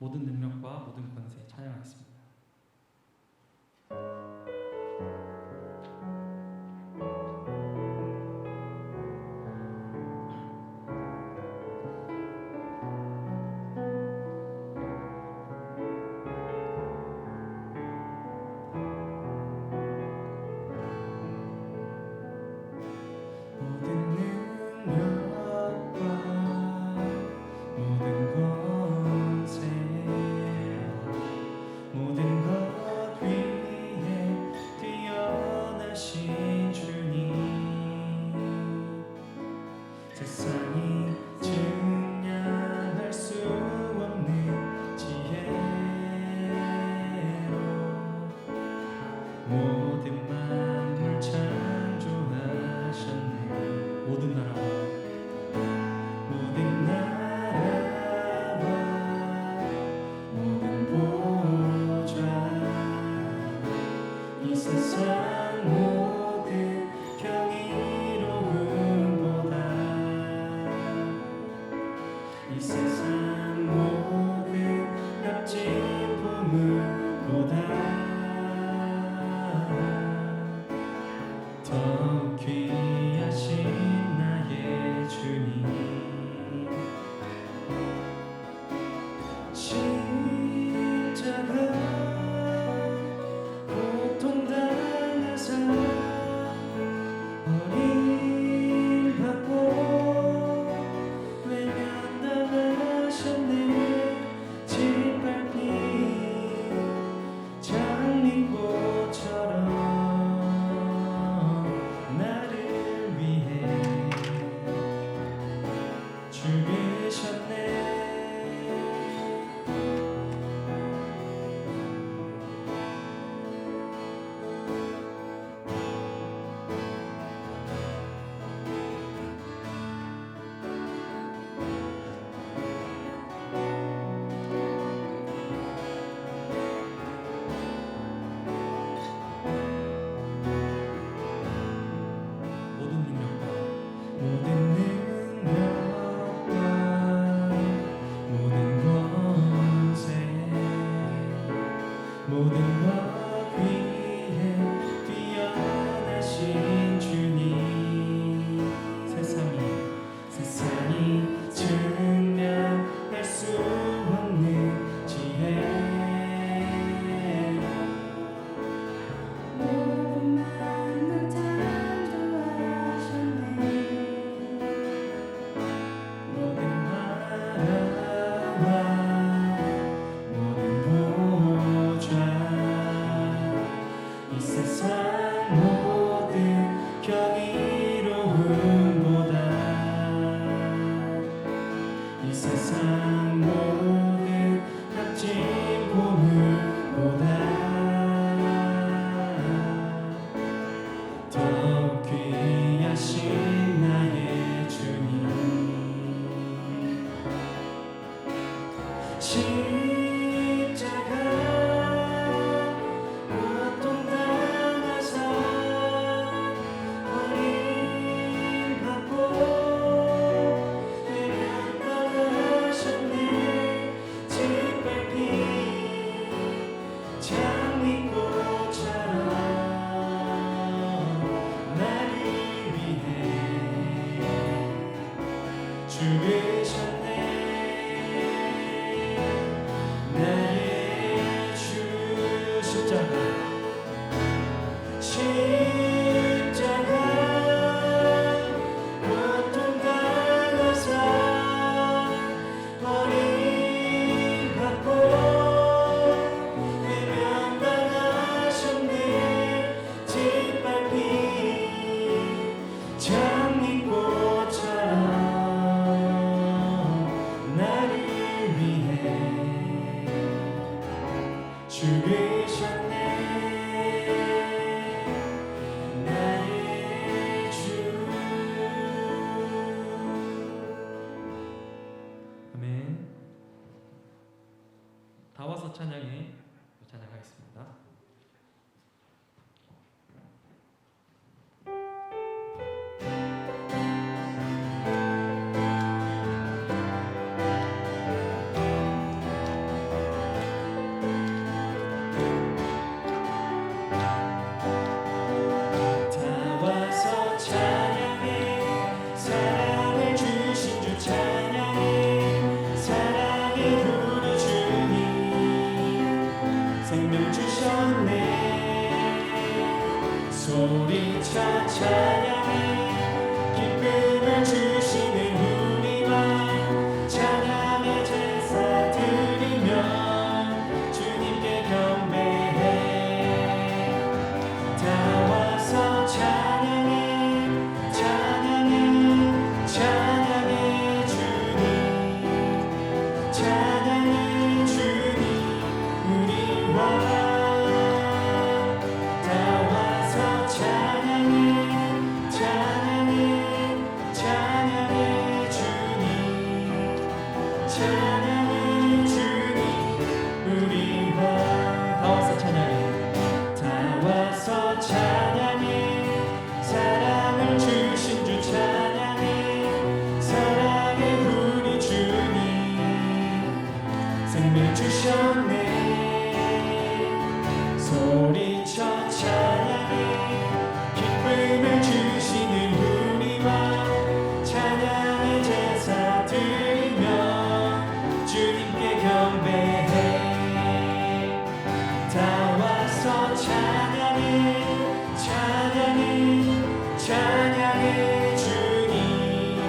모든 능력과 모든 권세 찬양하겠습니다. 찬양에 찬양하겠습니다. 생명 주셨네. 소리쳐 찬양해. 기쁨을 주시는 우리와 찬양의 제사 드리며 주님께 경배해. 다 와서 찬양해 찬양해 찬양해 주님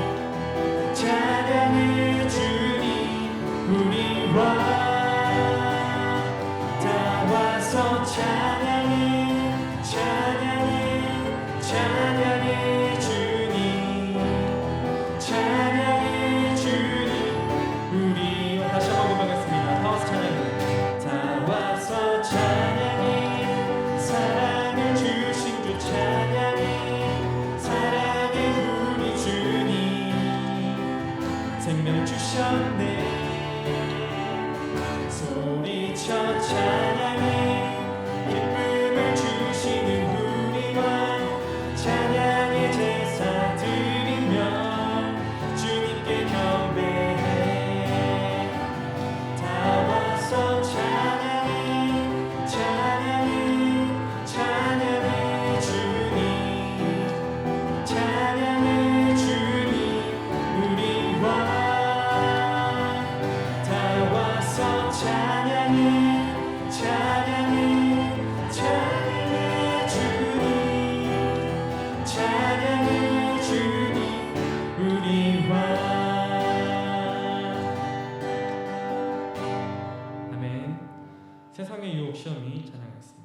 찬양해 주님 우리와 다 와서 찬양해 찬양해 찬양해 주님 찬양해 주님 우리와 다시 한번 고백하겠습니다. 다 와서 찬양해 다 와서 찬양해 사랑을 주신 주 찬양해 사랑의 우리 주님 생명 주셨네. 소리쳐 찬양해. 기쁨을 주시는 우리와 찬양의 제사 드리며 주님께 경배해. 다 와서 찬양해 찬양해 찬양해 주님 찬양해 주님 우리와 다 와서 찬양해 찬양해 찬양해 주님 찬양해 주님 우리와 아멘. 세상의 유혹 시험이 찬양하겠습니다.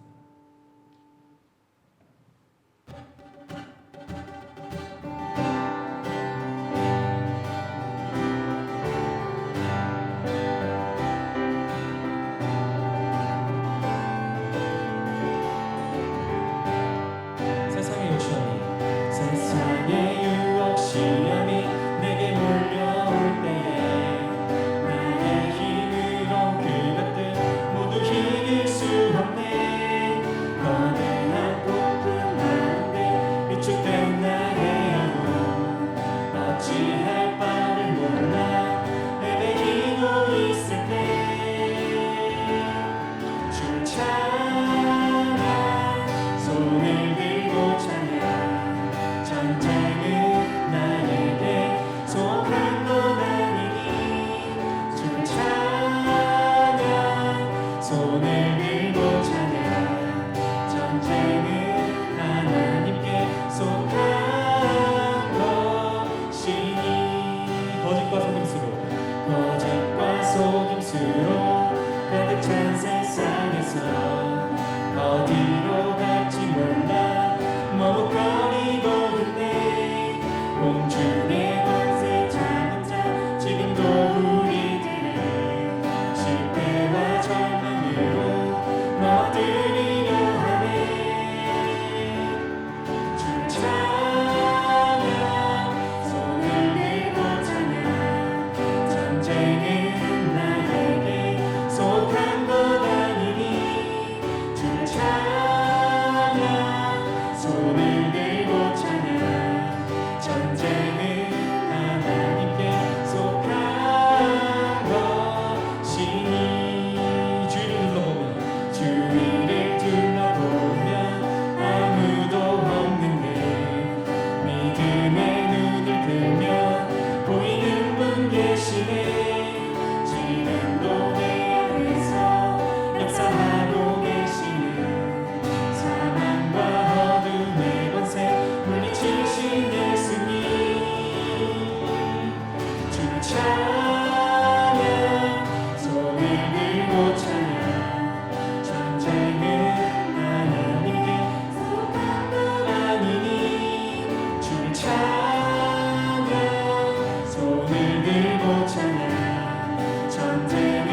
세상의 유혹 시험이 세상의 유혹 시험이 내게 몰려올 때에 나의 힘으로 그것들 모두 이길 수 없네. 거대한 폭풍 가운데 위축된 나의 영혼 어찌할 바를 몰라 헤매이고 있을 때 주를 찬양 손을 들고 찬양 전쟁은 나에게 속한 것 아니니 주를 찬양 손을 들고 찬양 전쟁은 하나님께 속한 것이니 거짓과 속임수로 가득 찬 세상에서 어디로 갈지 몰라 머뭇거리고 있네. 공중의 권세 잡은 자 지금도 우리들을 실패와 절망으로 넣어드리려 하네. 주를 찬양 손을 들고 찬양 전쟁은 나에게 속한 것 아니니 주를 찬양 손을 들고 찬양 전쟁은 하나님께 속한 것이니 주위를 둘러보면 아무도 없는데 믿음의 눈을 들면 보이는 분 계시네. 지금도 내 안에서 역사하고 계시는 사망과 어둠의 권세 물리치신 예수님 주를 찬양 손을 들고 찬양 전쟁은 하나님께 속한 것 아니니 주를 찬양 손을 들고 찬양 전쟁은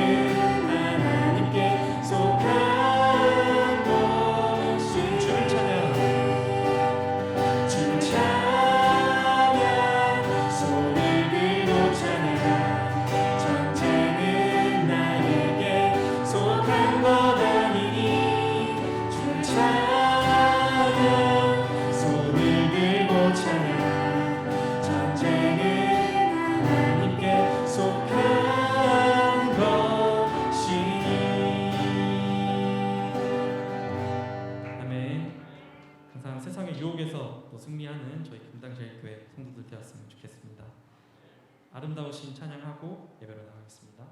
하나님께 속한 것이 주를 찬양 주를 찬양 손을 들고 찬양 전쟁은 나에게 속한 평화제일교회 성도들 되었으면 좋겠습니다. 아름다우신 찬양하고 예배로 나가겠습니다.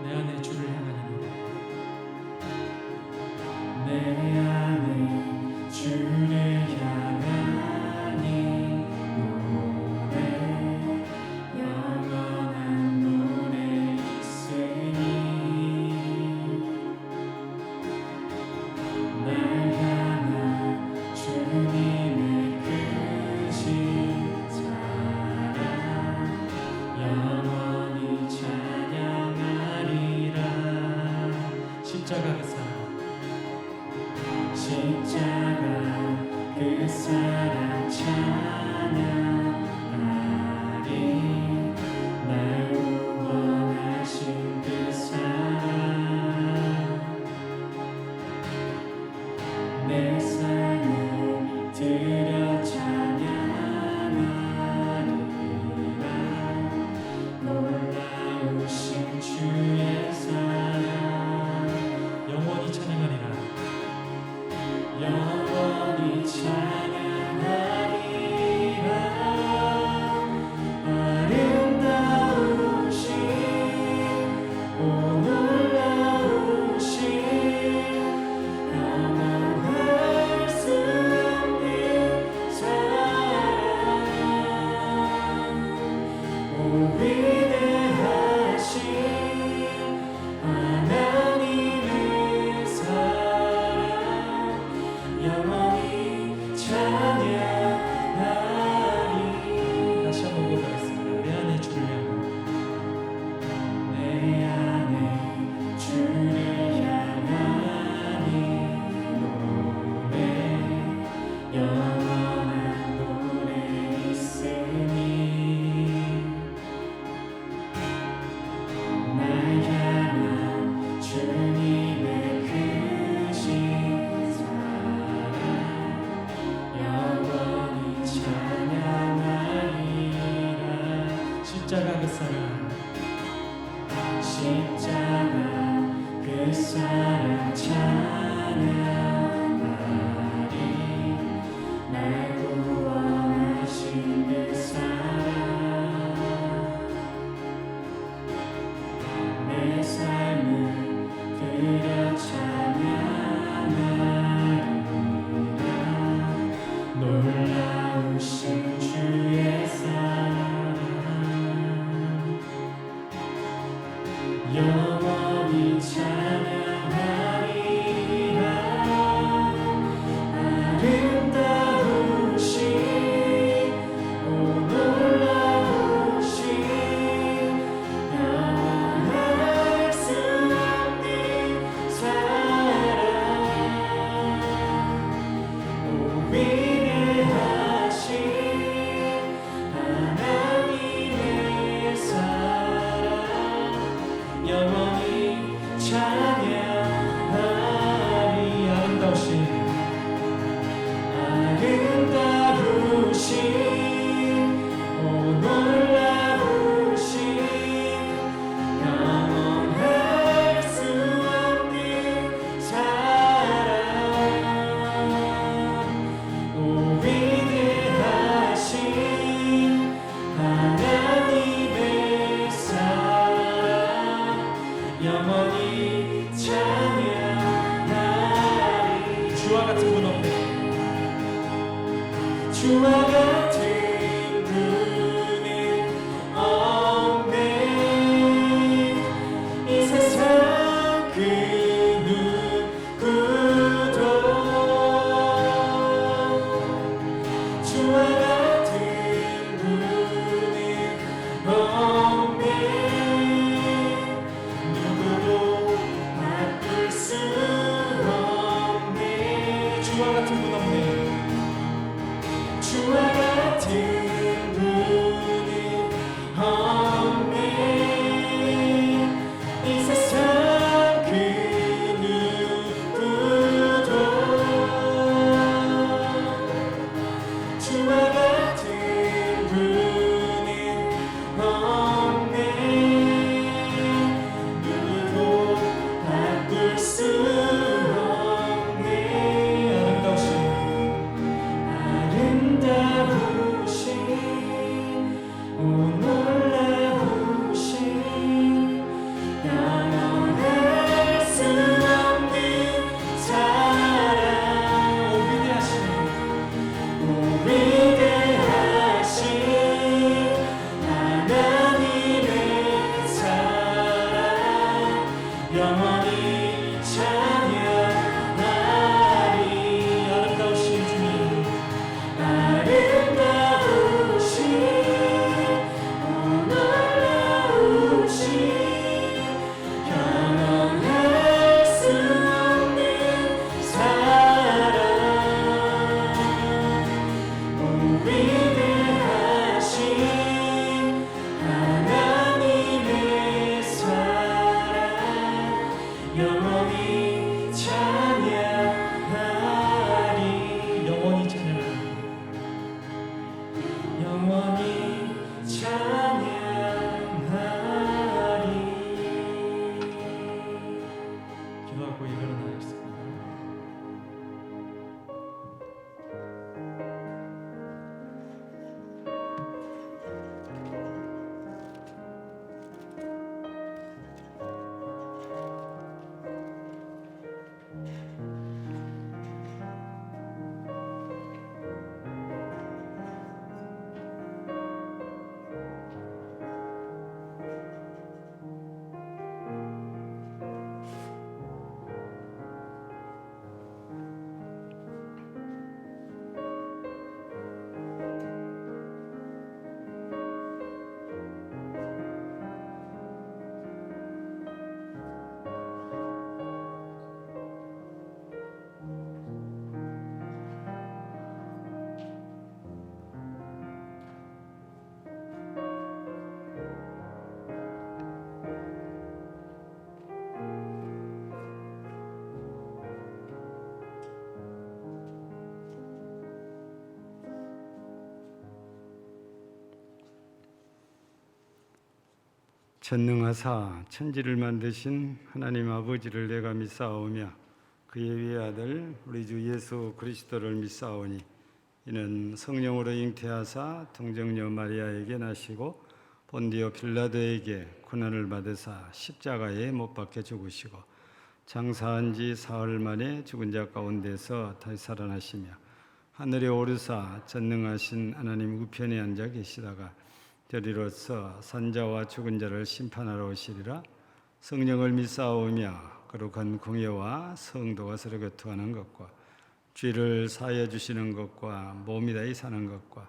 내 안에 주를 향하는 노래. 내 안에 주를 향하니 노래 영원한 노래 있으니 날 향한 주님의 크신 사랑 영원히 찬양하리라. 십자가 그 사랑 십자가 그 사랑 찬양하리. 날 구원하신 그 사랑 내 삶을 드려 찬양하리라. 놀라우신 주의 사랑 영원히 찬양하리라. 영원히 찬양하리라. 아름다우신 오 놀라우신 영원할 수 없는 사랑 오 위대하신 하나님의 사랑 영원히 찬양하리. 다시 한번 고백하겠습니다. 내 안에 주를 향하는 내 안에 주를 향하니 노래 영원한 노래 있으니 날 향한 주님의 크신 사랑 영원히 찬양하리라. 십자가 그 사랑 십자가 그 사랑 찬양하리. 날 구원하신 그 사랑 내 삶을 드려 찬양하리라. 놀라우신 주의 사랑 영원히 찬양하리라. 아름다우신 오 놀라우신 영원할 수 없는 사랑 오 위대하신 하나님의 사랑 영원히 찬양하리. 아름다우신 아름다우신 오 놀라우신 영원할 수 없는 사랑 오 위대하신 하나님의 사랑 영원히 찬양하리. 주와 같은 분 없네. 주와 같은 분은 없네. 이 세상 그 누구도 주와 같은 분은 없네. 주와 같은 분 없네. 주와 같은 분은 없네. 이 세상 그 누구도 주와 같은 분은 없네. 누구도 바꿀 수 없네. 아름다우신 오 놀라우신 영원할 수 없는 사랑 오 위대하신 하나님의 사랑 영원히 찬양하리. 아름다우신 주님 아름다우신 오 놀라우신 영원할 수 없는 사랑 오 위대하신 하나님의 사랑 영원히 찬양하리. 영원히 찬양하리. 영원히 찬양하리. 기도하고 예배로 나가겠습니다. 전능하사 천지를 만드신 하나님 아버지를 내가 믿사오며 그의 외아들 우리 주 예수 그리스도를 믿사오니 이는 성령으로 잉태하사 동정녀 마리아에게 나시고 본디오 빌라도에게 고난을 받으사 십자가에 못 박혀 죽으시고 장사한 지 사흘 만에 죽은 자 가운데서 다시 살아나시며 하늘에 오르사 전능하신 하나님 우편에 앉아 계시다가 저리로서 산자와 죽은 자를 심판하러 오시리라. 성령을 믿사오며 거룩한 공예와 성도가 서로 교통하는 것과 죄를 사하여 주시는 것과 몸이 다히 사는 것과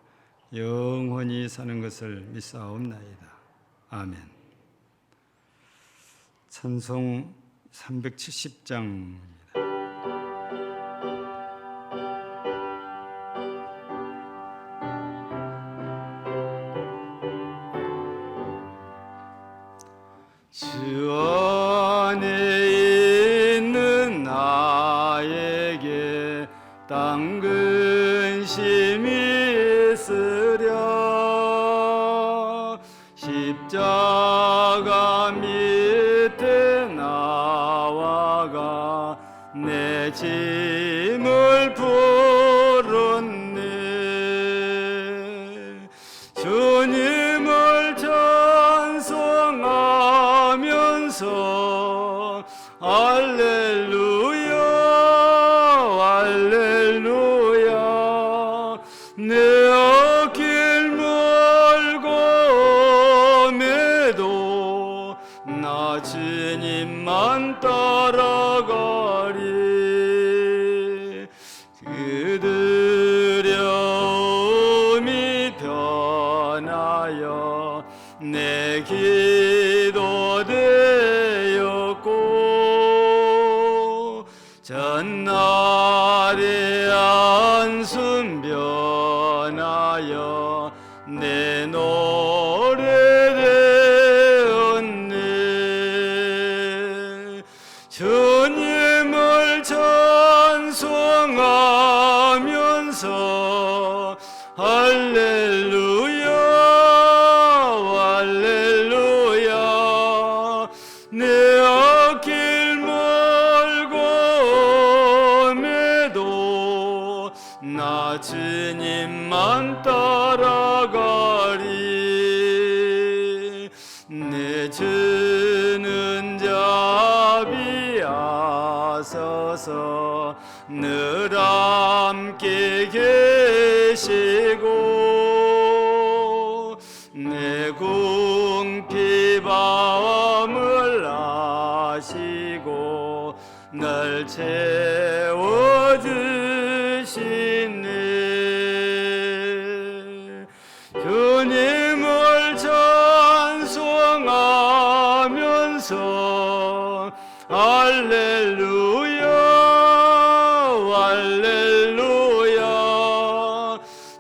영원히 사는 것을 믿사옵나이다. 아멘. 찬송 370장입니다. 주 안에 있는 나에게 땅 근심이 있으랴. 십자가 밑에 나와가 내 짐을 풀었네. 주님을 찬송하면서 할렐루야 할렐루야. 내 앞길 멀고 매도 찬송하면서 할렐루야 할렐루야 내 앞길 멀고 험해도 나 주님만 따라가리 내 주는 자비하소서 늘 함께 계시고 내 궁핍함을 아시고 날 채워주시네 주님을 찬송하면서 할렐루야 할렐루야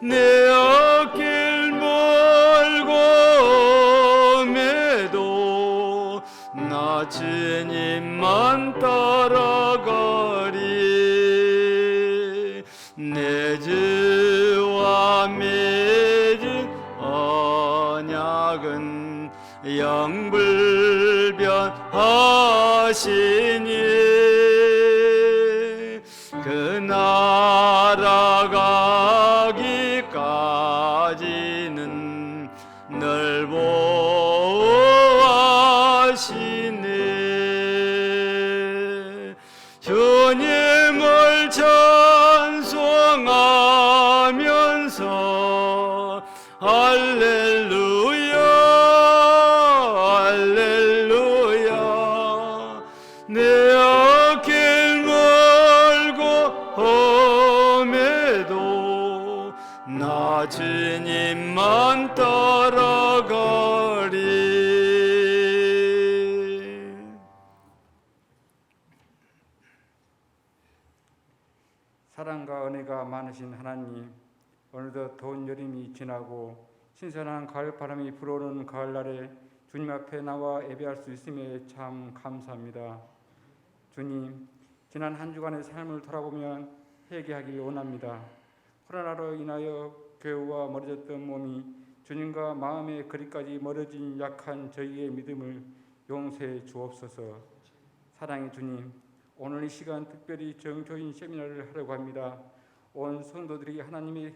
내 앞길 멀고 험해도 나 주님만 따라가리 내 주와 맺은 언약은 영불변하시니 그 나라 가기까지는 늘 보호하시네 주님을 찬송하면서 할렐루야 할렐루야 내 앞길 멀고 험해도 나 주님만 따라가리 사랑과 은혜가 많으신 하나님, 어느덧 더운 여름이 지나고 신선한 가을바람이 불어오는 가을날에 주님 앞에 나와 예배할 수 있음에 참 감사합니다. 주님, 지난 한 주간의 삶을 돌아보면 회개하길 원합니다. 코로나로 인하여 교회와 멀어졌던 몸이 주님과 마음의 거리까지 멀어진 약한 저희의 믿음을 용서해 주옵소서. 사랑의 주님, 오늘 이 시간 특별히 정교인 세미나를 하려고 합니다. 온 성도들이 하나님의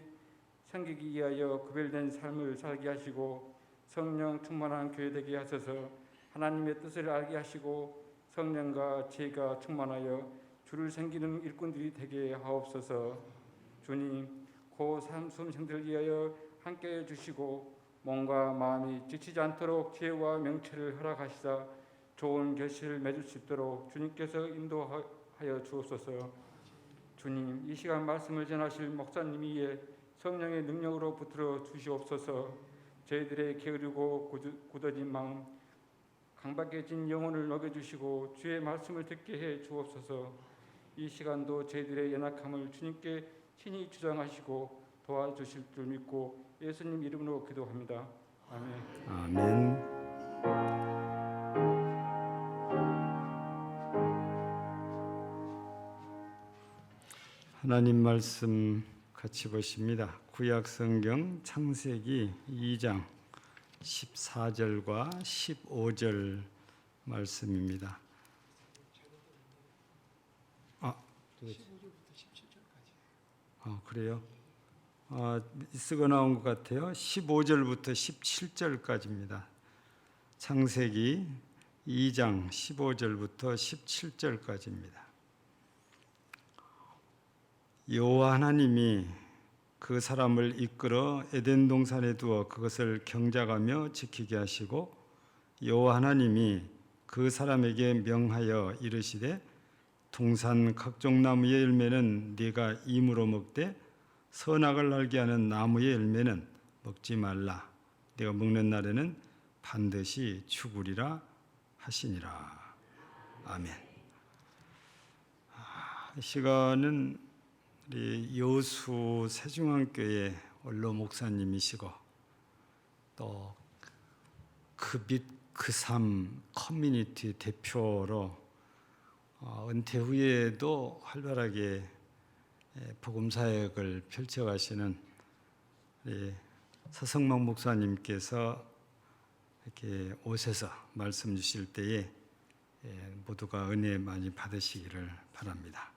섬기기 위하여 구별된 삶을 살게 하시고 성령 충만한 교회 되게 하셔서 하나님의 뜻을 알게 하시고 성령과 지혜가 충만하여 주를 섬기는 일꾼들이 되게 하옵소서. 주님, 고 수험생들 위하여 함께해 주시고 몸과 마음이 지치지 않도록 지혜와 명철을 허락하시사 좋은 결실을 맺을 수 있도록 주님께서 인도하여 주옵소서. 주님, 이 시간 말씀을 전하실 목사님 위에 성령의 능력으로 붙들어 주시옵소서. 저희들의 게으르고 굳어진 마음, 강박해진 영혼을 녹여주시고 주의 말씀을 듣게 해 주옵소서. 이 시간도 저희들의 연약함을 주님께 친히 주장하시고 도와주실 줄 믿고 예수님 이름으로 기도합니다. 아멘. 아멘. 하나님 말씀 같이 보십니다. 구약 성경 창세기 2장 14절과 15절 말씀입니다. 그래요? 쓰고 나온 것 같아요. 15절부터 17절까지입니다. 창세기 2장 15절부터 17절까지입니다. 여호와 하나님이 그 사람을 이끌어 에덴 동산에 두어 그것을 경작하며 지키게 하시고 여호와 하나님이 그 사람에게 명하여 이르시되 동산 각종 나무의 열매는 네가 임으로 먹되 선악을 알게 하는 나무의 열매는 먹지 말라. 네가 먹는 날에는 반드시 죽으리라 하시니라. 아멘. 이 시간은 우리 여수 세중앙교회 원로 목사님이시고 또 그빛 그삼 커뮤니티 대표로 은퇴 후에도 활발하게 복음 사역을 펼쳐가시는 우리 서성막 목사님께서 이렇게 오셔서 말씀 주실 때에 모두가 은혜 많이 받으시기를 바랍니다.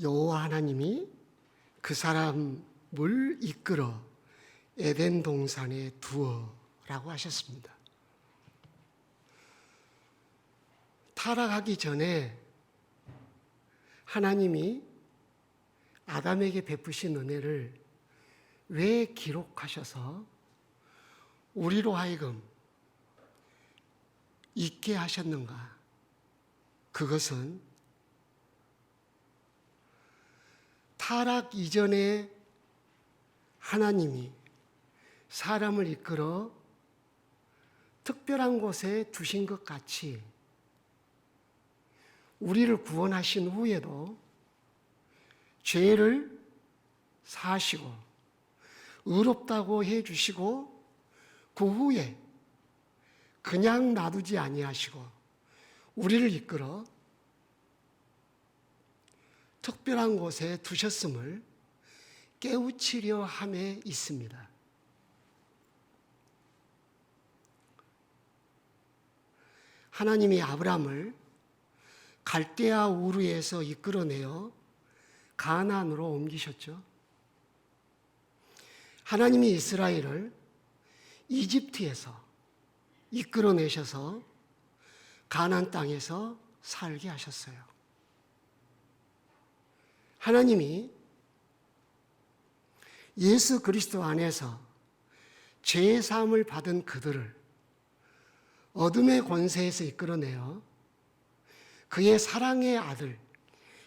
여호와 하나님이 그 사람을 이끌어 에덴 동산에 두어라고 하셨습니다. 타락하기 전에 하나님이 아담에게 베푸신 은혜를 왜 기록하셔서 우리로 하여금 잊게 하셨는가? 그것은 타락 이전에 하나님이 사람을 이끌어 특별한 곳에 두신 것 같이 우리를 구원하신 후에도 죄를 사하시고 의롭다고 해주시고 그 후에 그냥 놔두지 아니하시고 우리를 이끌어 특별한 곳에 두셨음을 깨우치려 함에 있습니다. 하나님이 아브람을 갈대아 우르에서 이끌어내어 가나안으로 옮기셨죠. 하나님이 이스라엘을 이집트에서 이끌어내셔서 가나안 땅에서 살게 하셨어요. 하나님이 예수 그리스도 안에서 죄 사함을 받은 그들을 어둠의 권세에서 이끌어내어 그의 사랑의 아들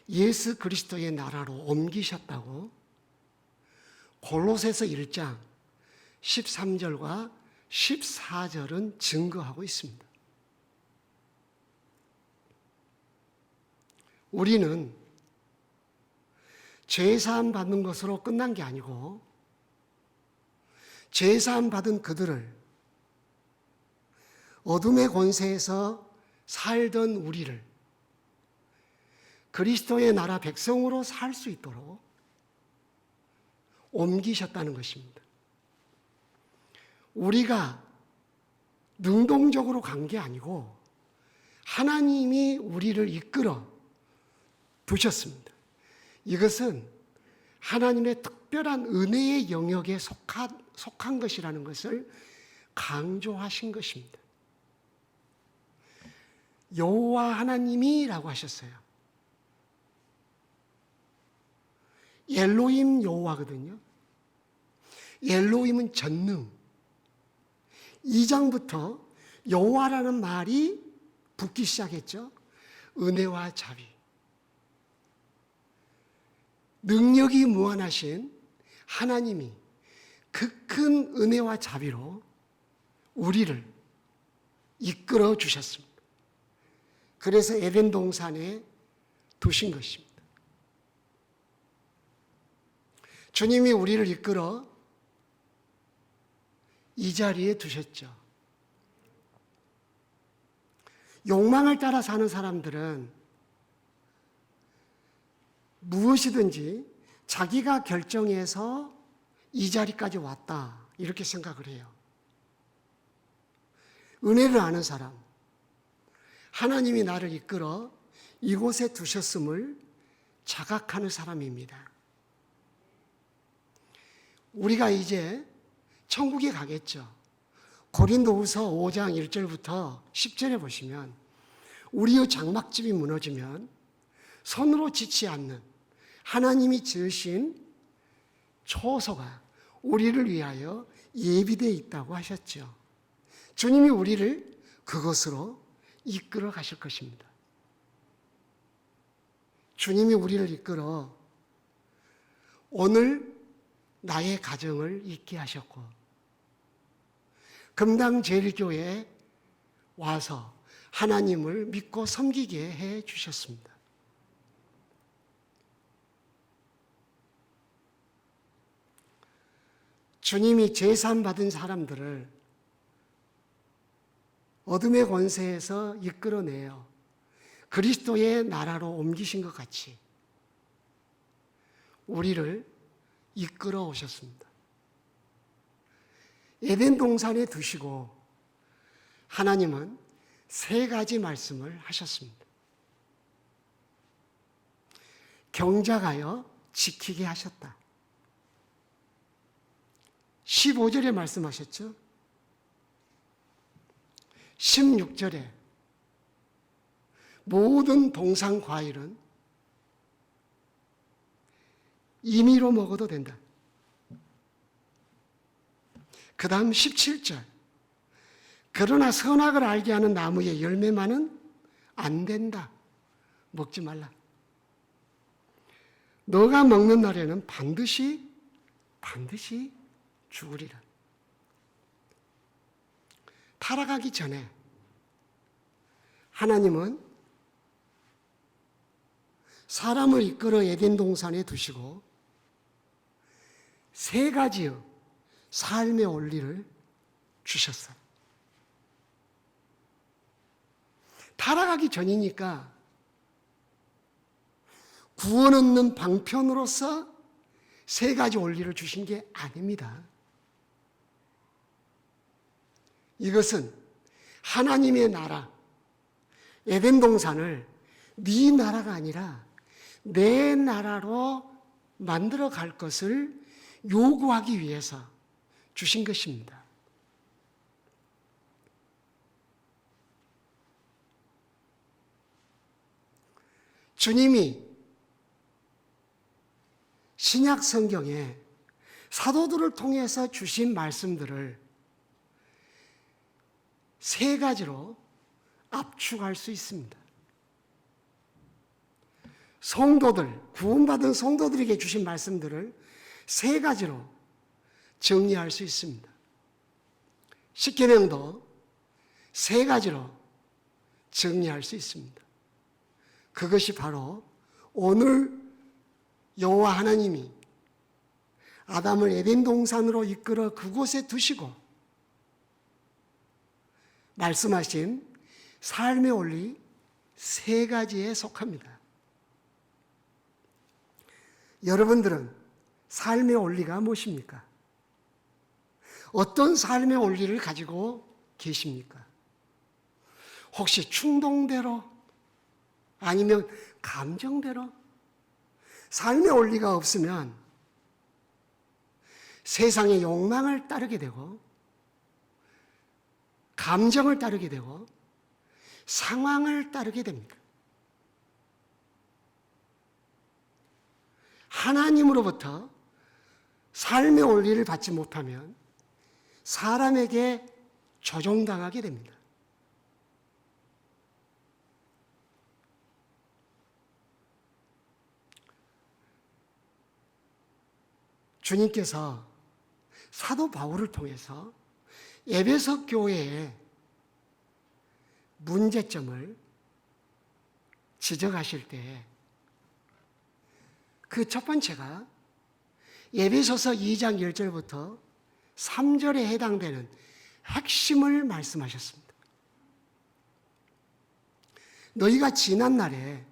예수 그리스도의 나라로 옮기셨다고 골로새서 1장 13절과 14절은 증거하고 있습니다. 우리는 죄사함 받는 것으로 끝난 게 아니고 죄사함 받은 그들을 어둠의 권세에서 살던 우리를 그리스도의 나라 백성으로 살 수 있도록 옮기셨다는 것입니다. 우리가 능동적으로 간 게 아니고 하나님이 우리를 이끌어 두셨습니다. 이것은 하나님의 특별한 은혜의 영역에 속한 것이라는 것을 강조하신 것입니다. 여호와 하나님이라고 하셨어요. 엘로힘 여호와거든요. 엘로힘은 전능. 2장부터 여호와라는 말이 붙기 시작했죠. 은혜와 자비. 능력이 무한하신 하나님이 그 큰 은혜와 자비로 우리를 이끌어 주셨습니다. 그래서 에덴 동산에 두신 것입니다. 주님이 우리를 이끌어 이 자리에 두셨죠. 욕망을 따라 사는 사람들은 무엇이든지 자기가 결정해서 이 자리까지 왔다 이렇게 생각을 해요. 은혜를 아는 사람, 하나님이 나를 이끌어 이곳에 두셨음을 자각하는 사람입니다. 우리가 이제 천국에 가겠죠. 고린도후서 5장 1절부터 10절에 보시면 우리의 장막집이 무너지면 손으로 짓지 않는 하나님이 지으신 초소가 우리를 위하여 예비되어 있다고 하셨죠. 주님이 우리를 그것으로 이끌어 가실 것입니다. 주님이 우리를 이끌어 오늘 나의 가정을 있게 하셨고 금당제일교회에 와서 하나님을 믿고 섬기게 해 주셨습니다. 주님이 제사함 받은 사람들을 어둠의 권세에서 이끌어내어 그리스도의 나라로 옮기신 것 같이 우리를 이끌어 오셨습니다. 에덴 동산에 두시고 하나님은 3가지 말씀을 하셨습니다. 경작하여 지키게 하셨다. 15절에 말씀하셨죠. 16절에 모든 동산 과일은 임의로 먹어도 된다. 그 다음 17절. 그러나 선악을 알게 하는 나무의 열매만은 안 된다. 먹지 말라. 너가 먹는 날에는 반드시 죽으리라. 타락하기 전에 하나님은 사람을 이끌어 에덴 동산에 두시고 3가지의 삶의 원리를 주셨어요. 타락하기 전이니까 구원 얻는 방편으로서 3가지 원리를 주신 게 아닙니다. 이것은 하나님의 나라, 에덴 동산을 네 나라가 아니라 내 나라로 만들어 갈 것을 요구하기 위해서 주신 것입니다. 주님이 신약 성경에 사도들을 통해서 주신 말씀들을 3가지로 압축할 수 있습니다. 성도들, 구원받은 성도들에게 주신 말씀들을 3가지로 정리할 수 있습니다. 십계명도 3가지로 정리할 수 있습니다. 그것이 바로 오늘 여호와 하나님이 아담을 에덴 동산으로 이끌어 그곳에 두시고 말씀하신 삶의 원리 3가지에 속합니다. 여러분들은 삶의 원리가 무엇입니까? 어떤 삶의 원리를 가지고 계십니까? 혹시 충동대로 아니면 감정대로? 삶의 원리가 없으면 세상의 욕망을 따르게 되고 감정을 따르게 되고 상황을 따르게 됩니다. 하나님으로부터 삶의 원리를 받지 못하면 사람에게 조종당하게 됩니다. 주님께서 사도 바울을 통해서 에베소 교회의 문제점을 지적하실 때 그 첫 번째가 에베소서 2장 10절부터 3절에 해당되는 핵심을 말씀하셨습니다. 너희가 지난 날에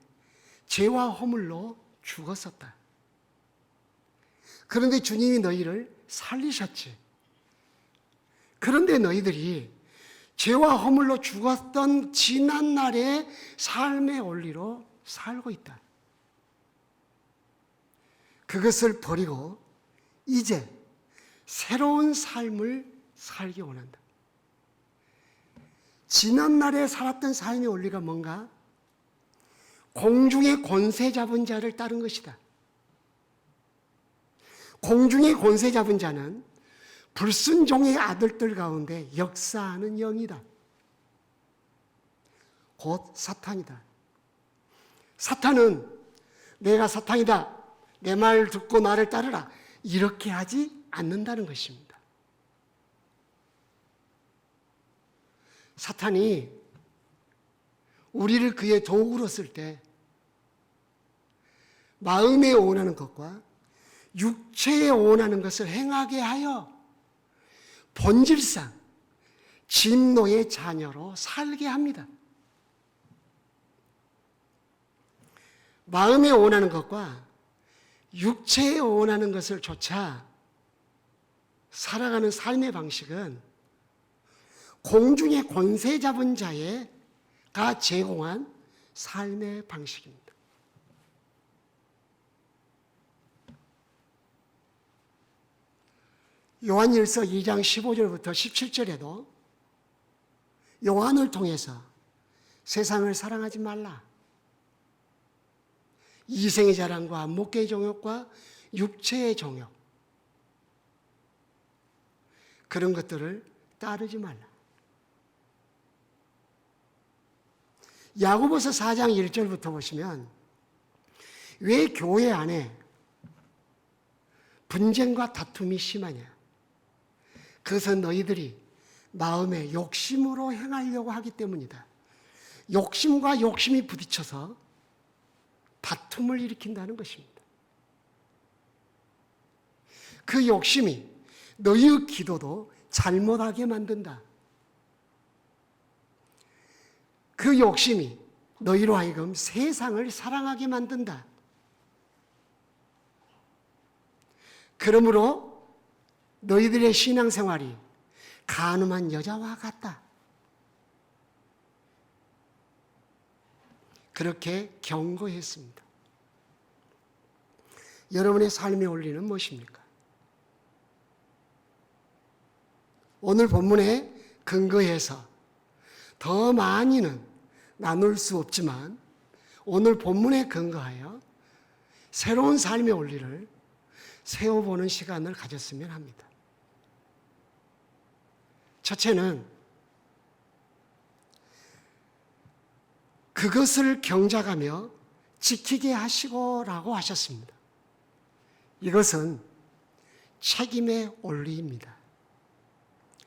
죄와 허물로 죽었었다. 그런데 주님이 너희를 살리셨지. 그런데 너희들이 죄와 허물로 죽었던 지난 날의 삶의 원리로 살고 있다. 그것을 버리고 이제 새로운 삶을 살기 원한다. 지난 날에 살았던 삶의 원리가 뭔가? 공중의 권세 잡은 자를 따른 것이다. 공중의 권세 잡은 자는 불순종의 아들들 가운데 역사하는 영이다. 곧 사탄이다. 사탄은 내가 사탄이다. 내 말 듣고 나를 따르라. 이렇게 하지 않는다는 것입니다. 사탄이 우리를 그의 도구로 쓸 때 마음에 원하는 것과 육체에 원하는 것을 행하게 하여 본질상 진노의 자녀로 살게 합니다. 마음에 원하는 것과 육체에 원하는 것을 조차 살아가는 삶의 방식은 공중의 권세 잡은 자가 제공한 삶의 방식입니다. 요한일서 2장 15절부터 17절에도 요한을 통해서 세상을 사랑하지 말라, 이생의 자랑과 목계의 정욕과 육체의 정욕, 그런 것들을 따르지 말라. 야고보서 4장 1절부터 보시면 왜 교회 안에 분쟁과 다툼이 심하냐? 그것은 너희들이 마음에 욕심으로 행하려고 하기 때문이다. 욕심과 욕심이 부딪혀서 다툼을 일으킨다는 것입니다. 그 욕심이 너희의 기도도 잘못하게 만든다. 그 욕심이 너희로 하여금 세상을 사랑하게 만든다. 그러므로 너희들의 신앙생활이 간음한 여자와 같다. 그렇게 경고했습니다. 여러분의 삶의 원리는 무엇입니까? 오늘 본문에 근거해서 더 많이는 나눌 수 없지만 오늘 본문에 근거하여 새로운 삶의 원리를 세워보는 시간을 가졌으면 합니다. 첫째는 그것을 경작하며 지키게 하시고라고 하셨습니다. 이것은 책임의 원리입니다.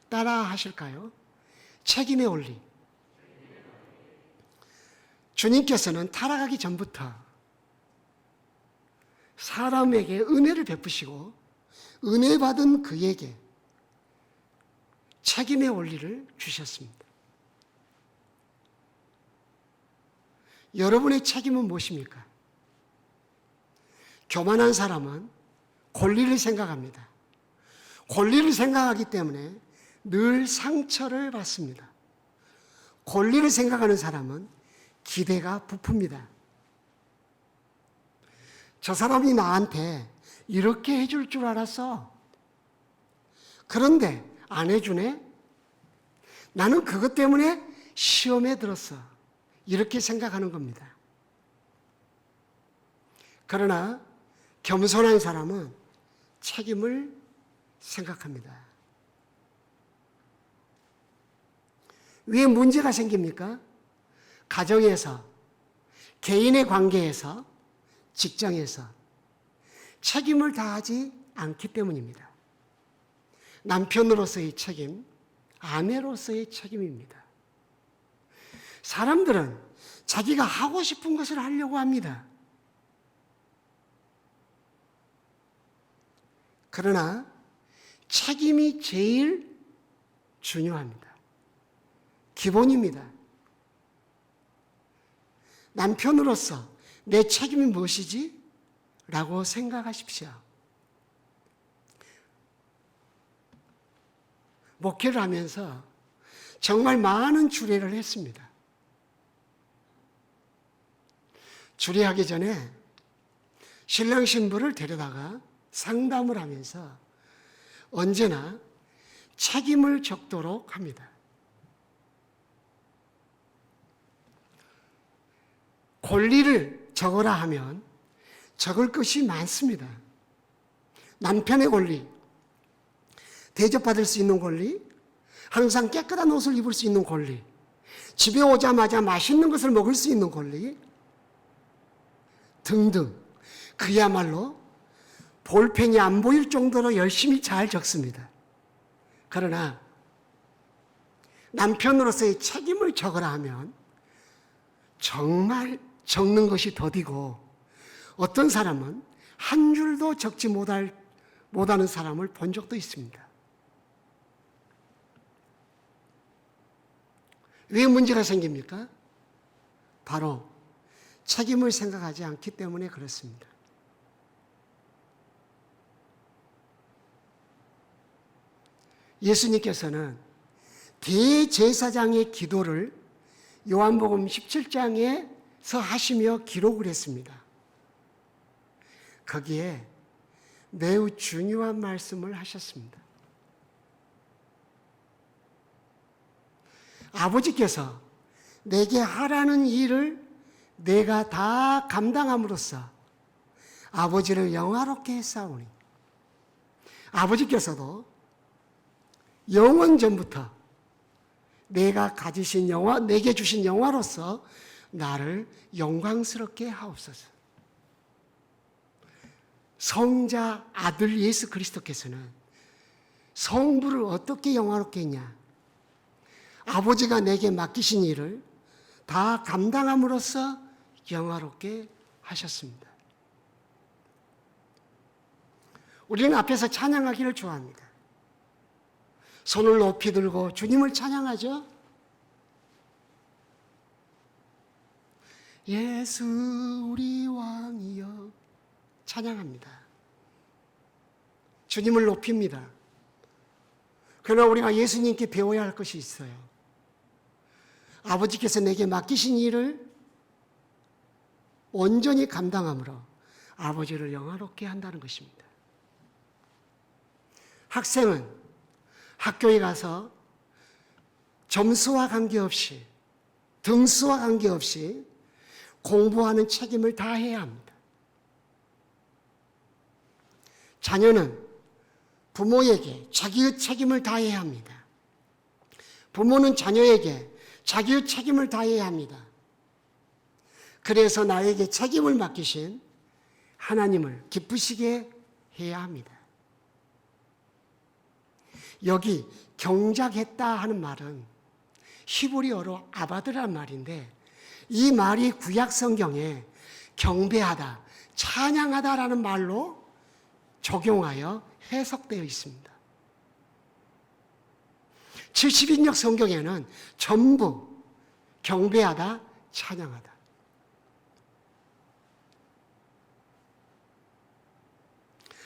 따라 하실까요? 책임의 원리. 주님께서는 타락하기 전부터 사람에게 은혜를 베푸시고 은혜 받은 그에게 책임의 원리를 주셨습니다. 여러분의 책임은 무엇입니까? 교만한 사람은 권리를 생각합니다. 권리를 생각하기 때문에 늘 상처를 받습니다. 권리를 생각하는 사람은 기대가 부풉니다. 저 사람이 나한테 이렇게 해줄 줄 알았어. 그런데 안 해주네? 나는 그것 때문에 시험에 들었어. 이렇게 생각하는 겁니다. 그러나 겸손한 사람은 책임을 생각합니다. 왜 문제가 생깁니까? 가정에서, 개인의 관계에서, 직장에서 책임을 다하지 않기 때문입니다. 남편으로서의 책임, 아내로서의 책임입니다. 사람들은 자기가 하고 싶은 것을 하려고 합니다. 그러나 책임이 제일 중요합니다. 기본입니다. 남편으로서 내 책임이 무엇이지? 라고 생각하십시오. 목회를 하면서 정말 많은 주례를 했습니다. 주례하기 전에 신랑 신부를 데려다가 상담을 하면서 언제나 책임을 적도록 합니다. 권리를 적어라 하면 적을 것이 많습니다. 남편의 권리, 대접받을 수 있는 권리, 항상 깨끗한 옷을 입을 수 있는 권리, 집에 오자마자 맛있는 것을 먹을 수 있는 권리 등등, 그야말로 볼펜이 안 보일 정도로 열심히 잘 적습니다. 그러나 남편으로서의 책임을 적으라 하면 정말 적는 것이 더디고 어떤 사람은 한 줄도 적지 못하는 사람을 본 적도 있습니다. 왜 문제가 생깁니까? 바로 책임을 생각하지 않기 때문에 그렇습니다. 예수님께서는 대제사장의 기도를 요한복음 17장에서 하시며 기록을 했습니다. 거기에 매우 중요한 말씀을 하셨습니다. 아버지께서 내게 하라는 일을 내가 다 감당함으로써 아버지를 영화롭게 했사오니 아버지께서도 영원 전부터 내가 가지신 내게 주신 영화로서 나를 영광스럽게 하옵소서. 성자 아들 예수 그리스도께서는 성부를 어떻게 영화롭게 했냐? 아버지가 내게 맡기신 일을 다 감당함으로써 영화롭게 하셨습니다. 우리는 앞에서 찬양하기를 좋아합니다. 손을 높이 들고 주님을 찬양하죠. 예수 우리 왕이여 찬양합니다. 주님을 높입니다. 그러나 우리가 예수님께 배워야 할 것이 있어요. 아버지께서 내게 맡기신 일을 온전히 감당함으로 아버지를 영화롭게 한다는 것입니다. 학생은 학교에 가서 점수와 관계없이 등수와 관계없이 공부하는 책임을 다해야 합니다. 자녀는 부모에게 자기의 책임을 다해야 합니다. 부모는 자녀에게 자기의 책임을 다해야 합니다. 그래서 나에게 책임을 맡기신 하나님을 기쁘시게 해야 합니다. 여기 경작했다 하는 말은 히브리어로 아바드라는 말인데 이 말이 구약 성경에 경배하다, 찬양하다라는 말로 적용하여 해석되어 있습니다. 70인역 성경에는 전부 경배하다, 찬양하다.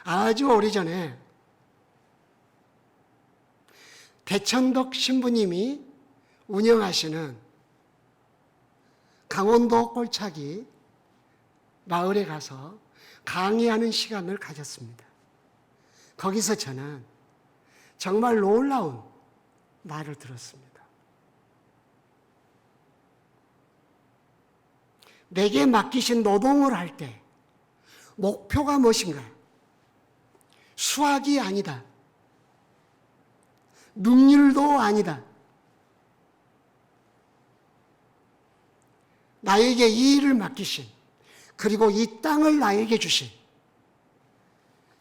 아주 오래전에 대천덕 신부님이 운영하시는 강원도 꼴차기 마을에 가서 강의하는 시간을 가졌습니다. 거기서 저는 정말 놀라운 말을 들었습니다. 내게 맡기신 노동을 할 때 목표가 무엇인가? 수학이 아니다. 능률도 아니다. 나에게 이 일을 맡기신 그리고 이 땅을 나에게 주신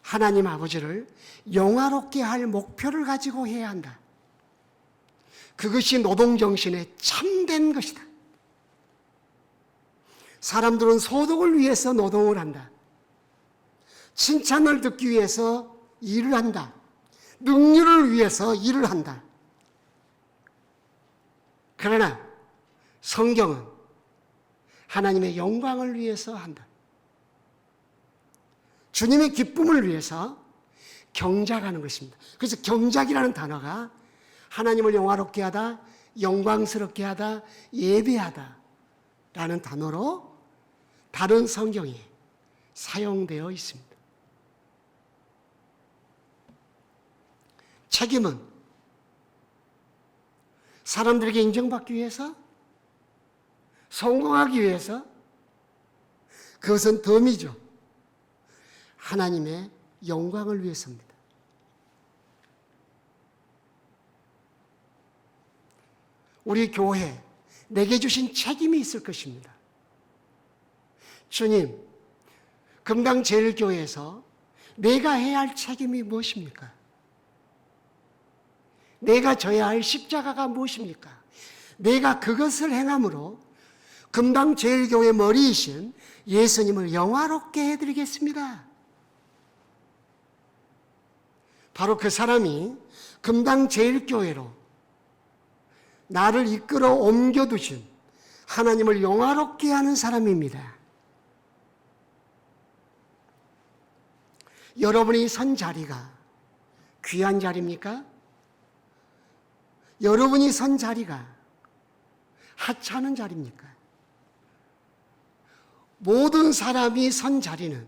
하나님 아버지를 영화롭게 할 목표를 가지고 해야 한다. 그것이 노동정신의 참된 것이다. 사람들은 소득을 위해서 노동을 한다. 칭찬을 듣기 위해서 일을 한다. 능률을 위해서 일을 한다. 그러나 성경은 하나님의 영광을 위해서 한다. 주님의 기쁨을 위해서 경작하는 것입니다. 그래서 경작이라는 단어가 하나님을 영화롭게 하다, 영광스럽게 하다, 예배하다 라는 단어로 다른 성경에 사용되어 있습니다. 책임은 사람들에게 인정받기 위해서, 성공하기 위해서, 그것은 덤이죠. 하나님의 영광을 위해서입니다. 우리 교회, 내게 주신 책임이 있을 것입니다. 주님, 금강제일교회에서 내가 해야 할 책임이 무엇입니까? 내가 져야 할 십자가가 무엇입니까? 내가 그것을 행함으로 금강제일교회 머리이신 예수님을 영화롭게 해드리겠습니다. 바로 그 사람이 금강제일교회로 나를 이끌어 옮겨두신 하나님을 영화롭게 하는 사람입니다. 여러분이 선 자리가 귀한 자리입니까? 여러분이 선 자리가 하찮은 자리입니까? 모든 사람이 선 자리는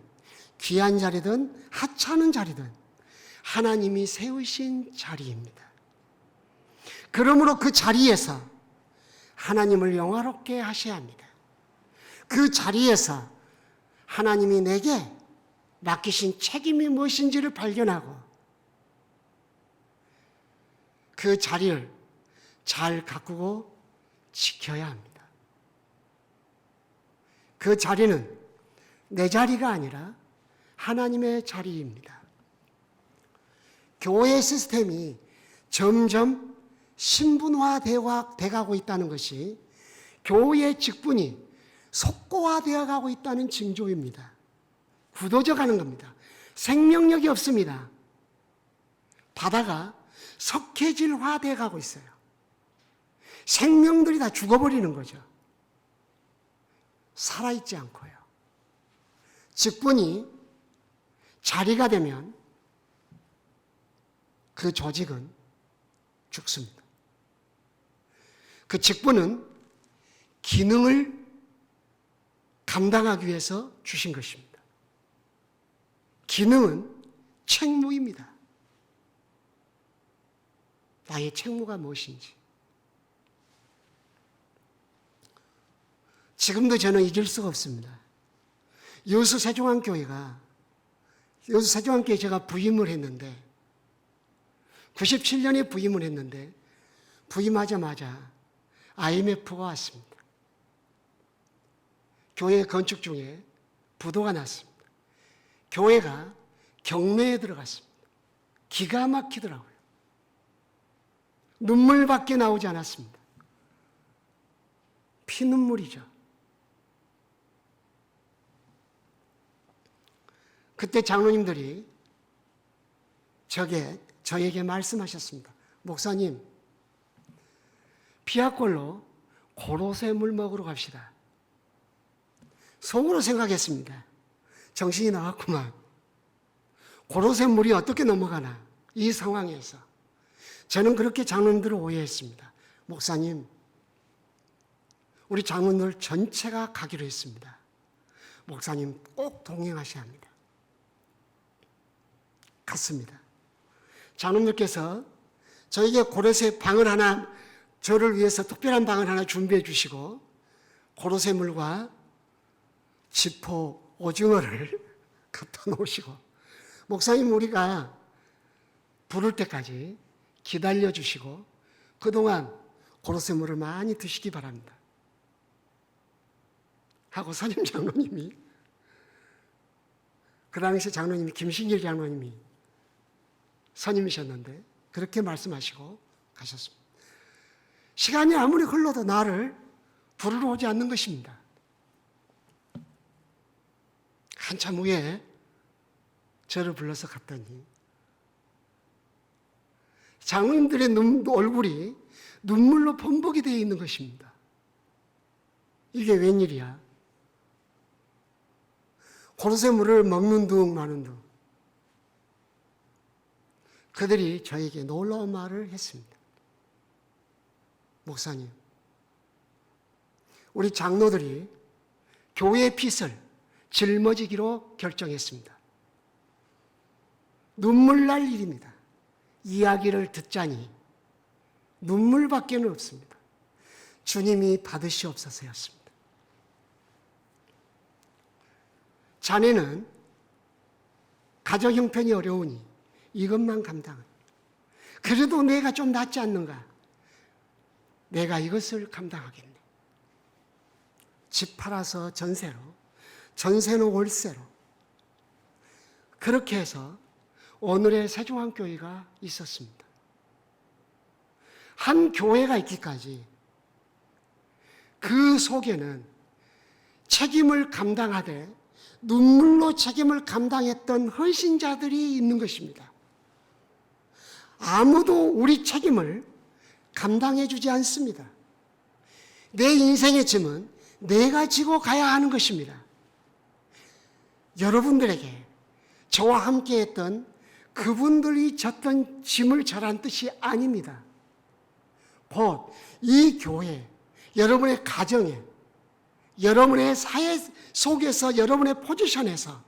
귀한 자리든 하찮은 자리든 하나님이 세우신 자리입니다. 그러므로 그 자리에서 하나님을 영화롭게 하셔야 합니다. 그 자리에서 하나님이 내게 맡기신 책임이 무엇인지를 발견하고 그 자리를 잘 가꾸고 지켜야 합니다. 그 자리는 내 자리가 아니라 하나님의 자리입니다. 교회 시스템이 점점 신분화되어가고 있다는 것이 교회의 직분이 속고화되어 가고 있다는 징조입니다. 굳어져 가는 겁니다. 생명력이 없습니다. 바다가 석회질화되어 가고 있어요. 생명들이 다 죽어버리는 거죠. 살아있지 않고요. 직분이 자리가 되면 그 조직은 죽습니다. 그 직분은 기능을 감당하기 위해서 주신 것입니다. 기능은 책무입니다. 나의 책무가 무엇인지. 지금도 저는 잊을 수가 없습니다. 여수 세종안교회 제가 부임을 했는데 97년에 부임을 했는데 부임하자마자 IMF가 왔습니다. 교회 건축 중에 부도가 났습니다. 교회가 경매에 들어갔습니다. 기가 막히더라고요. 눈물밖에 나오지 않았습니다. 피눈물이죠. 그때 장로님들이 저에게 말씀하셨습니다. 목사님, 피아골로 고로쇠 물 먹으러 갑시다. 속으로 생각했습니다. 정신이 나갔구만. 고로쇠 물이 어떻게 넘어가나, 이 상황에서. 저는 그렇게 장로님들을 오해했습니다. 목사님, 우리 장로님들 전체가 가기로 했습니다. 목사님 꼭 동행하셔야 합니다. 갔습니다. 장로님께서 저에게 고로쇠 방을 하나, 저를 위해서 특별한 방을 하나 준비해 주시고 고로쇠물과 지포, 오징어를 갖다 놓으시고 목사님 우리가 부를 때까지 기다려 주시고 그동안 고로쇠물을 많이 드시기 바랍니다. 하고 선임 장로님이, 그 당시 장로님이 김신길 장로님이 선임이셨는데 그렇게 말씀하시고 가셨습니다. 시간이 아무리 흘러도 나를 부르러 오지 않는 것입니다. 한참 후에 저를 불러서 갔더니 장로님들의 얼굴이 눈물로 범벅이 되어 있는 것입니다. 이게 웬일이야? 고로쇠물을 먹는 둥 마는 둥. 그들이 저에게 놀라운 말을 했습니다. 목사님, 우리 장로들이 교회의 핏을 짊어지기로 결정했습니다. 눈물 날 일입니다. 이야기를 듣자니 눈물밖에는 없습니다. 주님이 받으시옵소서였습니다. 자네는 가정 형편이 어려우니 이것만 감당합니다. 그래도 내가 좀 낫지 않는가? 내가 이것을 감당하겠네. 집 팔아서 전세로, 전세는 월세로. 그렇게 해서 오늘의 세종안교회가 있었습니다. 한 교회가 있기까지 그 속에는 책임을 감당하되 눈물로 책임을 감당했던 헌신자들이 있는 것입니다. 아무도 우리 책임을 감당해 주지 않습니다. 내 인생의 짐은 내가 지고 가야 하는 것입니다. 여러분들에게 저와 함께 했던 그분들이 졌던 짐을 절한 뜻이 아닙니다. 곧 이 교회, 여러분의 가정에, 여러분의 사회 속에서, 여러분의 포지션에서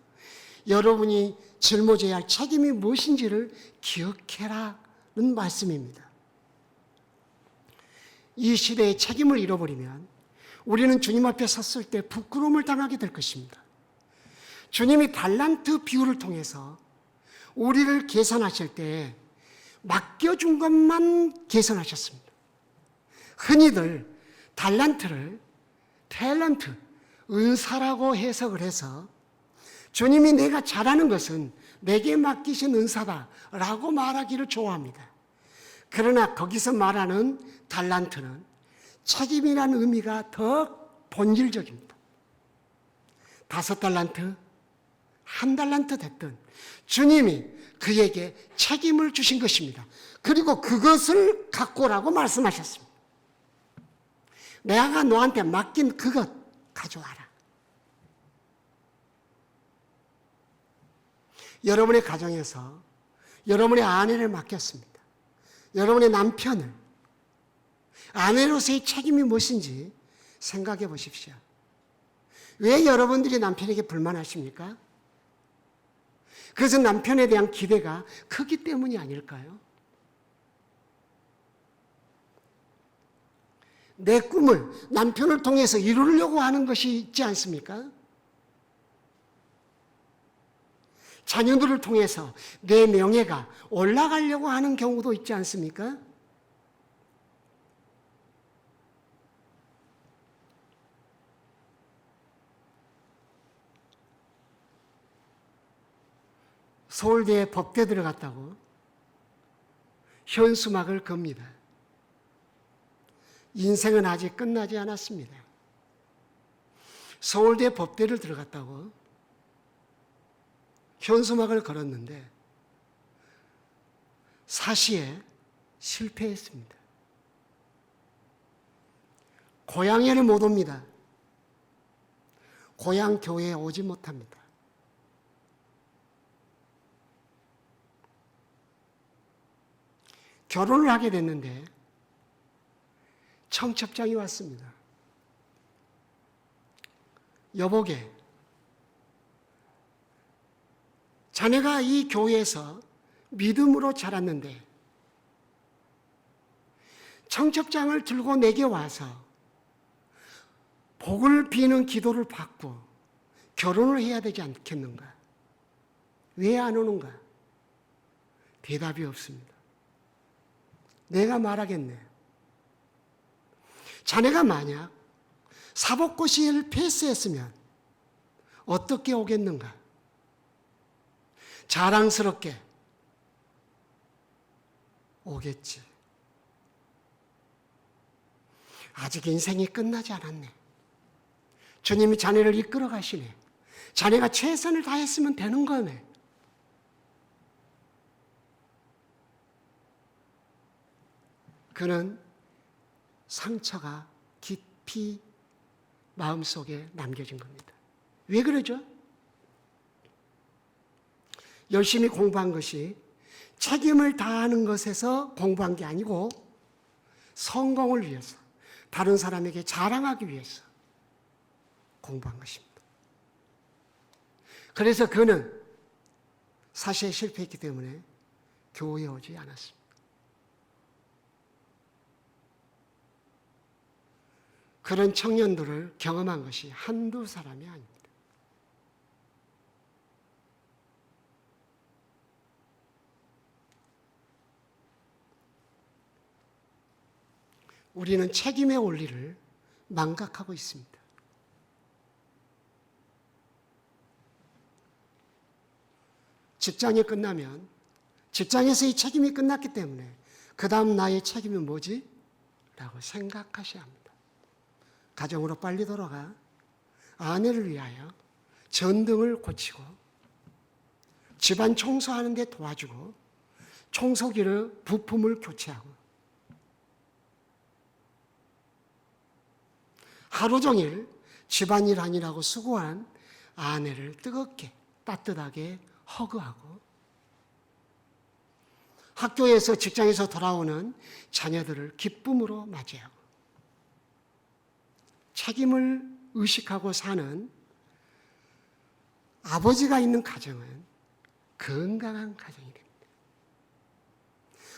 여러분이 짊어져야 할 책임이 무엇인지를 기억해라는 말씀입니다. 이 시대의 책임을 잃어버리면 우리는 주님 앞에 섰을 때 부끄러움을 당하게 될 것입니다. 주님이 달란트 비유를 통해서 우리를 계산하실 때 맡겨준 것만 계산하셨습니다. 흔히들 달란트를 탤런트, 은사라고 해석을 해서 주님이 내가 잘하는 것은 내게 맡기신 은사다라고 말하기를 좋아합니다. 그러나 거기서 말하는 달란트는 책임이라는 의미가 더 본질적입니다. 5달란트, 1달란트 됐든 주님이 그에게 책임을 주신 것입니다. 그리고 그것을 갖고라고 말씀하셨습니다. 내가 너한테 맡긴 그것 가져와라. 여러분의 가정에서 여러분의 아내를 맡겼습니다. 여러분의 남편을, 아내로서의 책임이 무엇인지 생각해 보십시오. 왜 여러분들이 남편에게 불만하십니까? 그것은 남편에 대한 기대가 크기 때문이 아닐까요? 내 꿈을 남편을 통해서 이루려고 하는 것이 있지 않습니까? 자녀들을 통해서 내 명예가 올라가려고 하는 경우도 있지 않습니까? 서울대에 법대 들어갔다고 현수막을 겁니다. 인생은 아직 끝나지 않았습니다. 서울대 법대를 들어갔다고 현수막을 걸었는데 사시에 실패했습니다. 고향에는 못 옵니다. 고향 교회에 오지 못합니다. 결혼을 하게 됐는데 청첩장이 왔습니다. 여보게, 자네가 이 교회에서 믿음으로 자랐는데 청첩장을 들고 내게 와서 복을 비는 기도를 받고 결혼을 해야 되지 않겠는가? 왜 안 오는가? 대답이 없습니다. 내가 말하겠네. 자네가 만약 사법고시를 패스했으면 어떻게 오겠는가? 자랑스럽게 오겠지. 아직 인생이 끝나지 않았네. 주님이 자네를 이끌어 가시네. 자네가 최선을 다했으면 되는 거네. 그는 상처가 깊이 마음속에 남겨진 겁니다. 왜 그러죠? 열심히 공부한 것이 책임을 다하는 것에서 공부한 게 아니고 성공을 위해서, 다른 사람에게 자랑하기 위해서 공부한 것입니다. 그래서 그는 사시에 실패했기 때문에 교회에 오지 않았습니다. 그런 청년들을 경험한 것이 한두 사람이 아닙니다. 우리는 책임의 원리를 망각하고 있습니다. 직장이 끝나면 직장에서의 책임이 끝났기 때문에 그 다음 나의 책임은 뭐지? 라고 생각하셔야 합니다. 가정으로 빨리 돌아가 아내를 위하여 전등을 고치고 집안 청소하는 데 도와주고 청소기를 부품을 교체하고 하루 종일 집안일 하느라고 수고한 아내를 뜨겁게 따뜻하게 허그하고, 학교에서 직장에서 돌아오는 자녀들을 기쁨으로 맞이하고, 책임을 의식하고 사는 아버지가 있는 가정은 건강한 가정이 됩니다.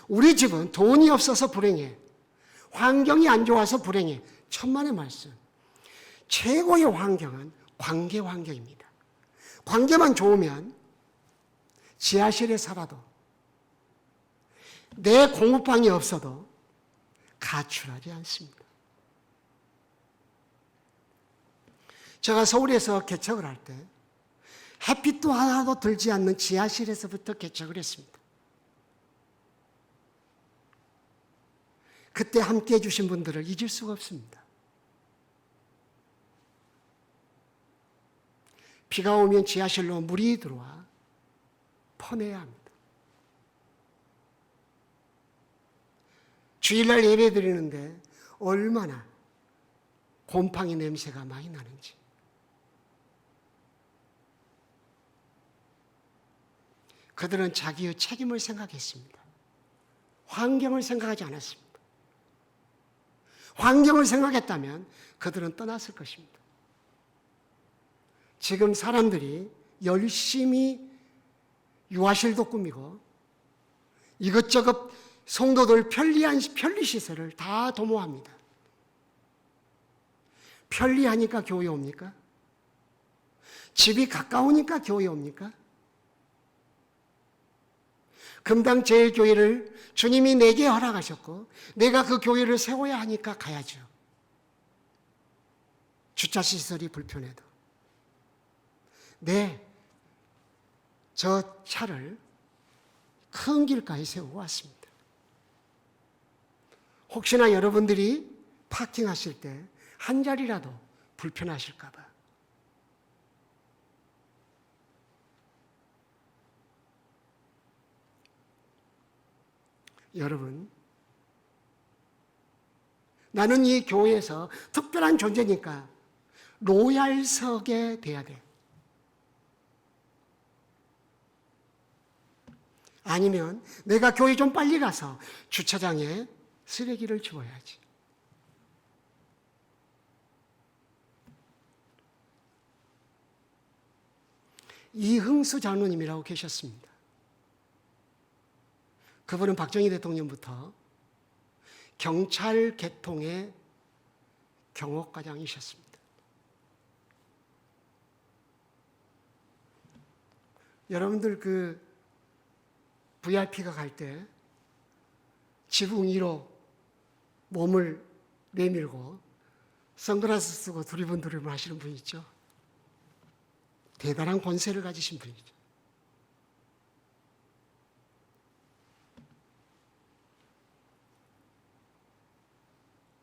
우리 집은 돈이 없어서 불행해, 환경이 안 좋아서 불행해. 천만의 말씀. 최고의 환경은 관계 환경입니다. 관계만 좋으면 지하실에 살아도, 내 공부방이 없어도 가출하지 않습니다. 제가 서울에서 개척을 할 때 햇빛도 하나도 들지 않는 지하실에서부터 개척을 했습니다. 그때 함께 해주신 분들을 잊을 수가 없습니다. 비가 오면 지하실로 물이 들어와 퍼내야 합니다. 주일날 예배 드리는데 얼마나 곰팡이 냄새가 많이 나는지. 그들은 자기의 책임을 생각했습니다. 환경을 생각하지 않았습니다. 환경을 생각했다면 그들은 떠났을 것입니다. 지금 사람들이 열심히 유아실도 꾸미고 이것저것 성도들 편리시설을 다 도모합니다. 편리하니까 교회 옵니까? 집이 가까우니까 교회 옵니까? 금당제일교회를 주님이 내게 허락하셨고 내가 그 교회를 세워야 하니까 가야죠. 주차시설이 불편해도. 저 차를 큰 길가에 세우고 왔습니다. 혹시나 여러분들이 파킹하실 때 한 자리라도 불편하실까 봐. 여러분, 나는 이 교회에서 특별한 존재니까 로얄석에 돼야 돼. 아니면 내가 교회 좀 빨리 가서 주차장에 쓰레기를 치워야지. 이흥수 장로님이라고 계셨습니다. 그분은 박정희 대통령부터 경찰 개통의 경호과장이셨습니다. 여러분들 그 VIP가 갈 때 지붕 위로 몸을 내밀고 선글라스 쓰고 두리번두리번 하시는 분 있죠? 대단한 권세를 가지신 분이죠.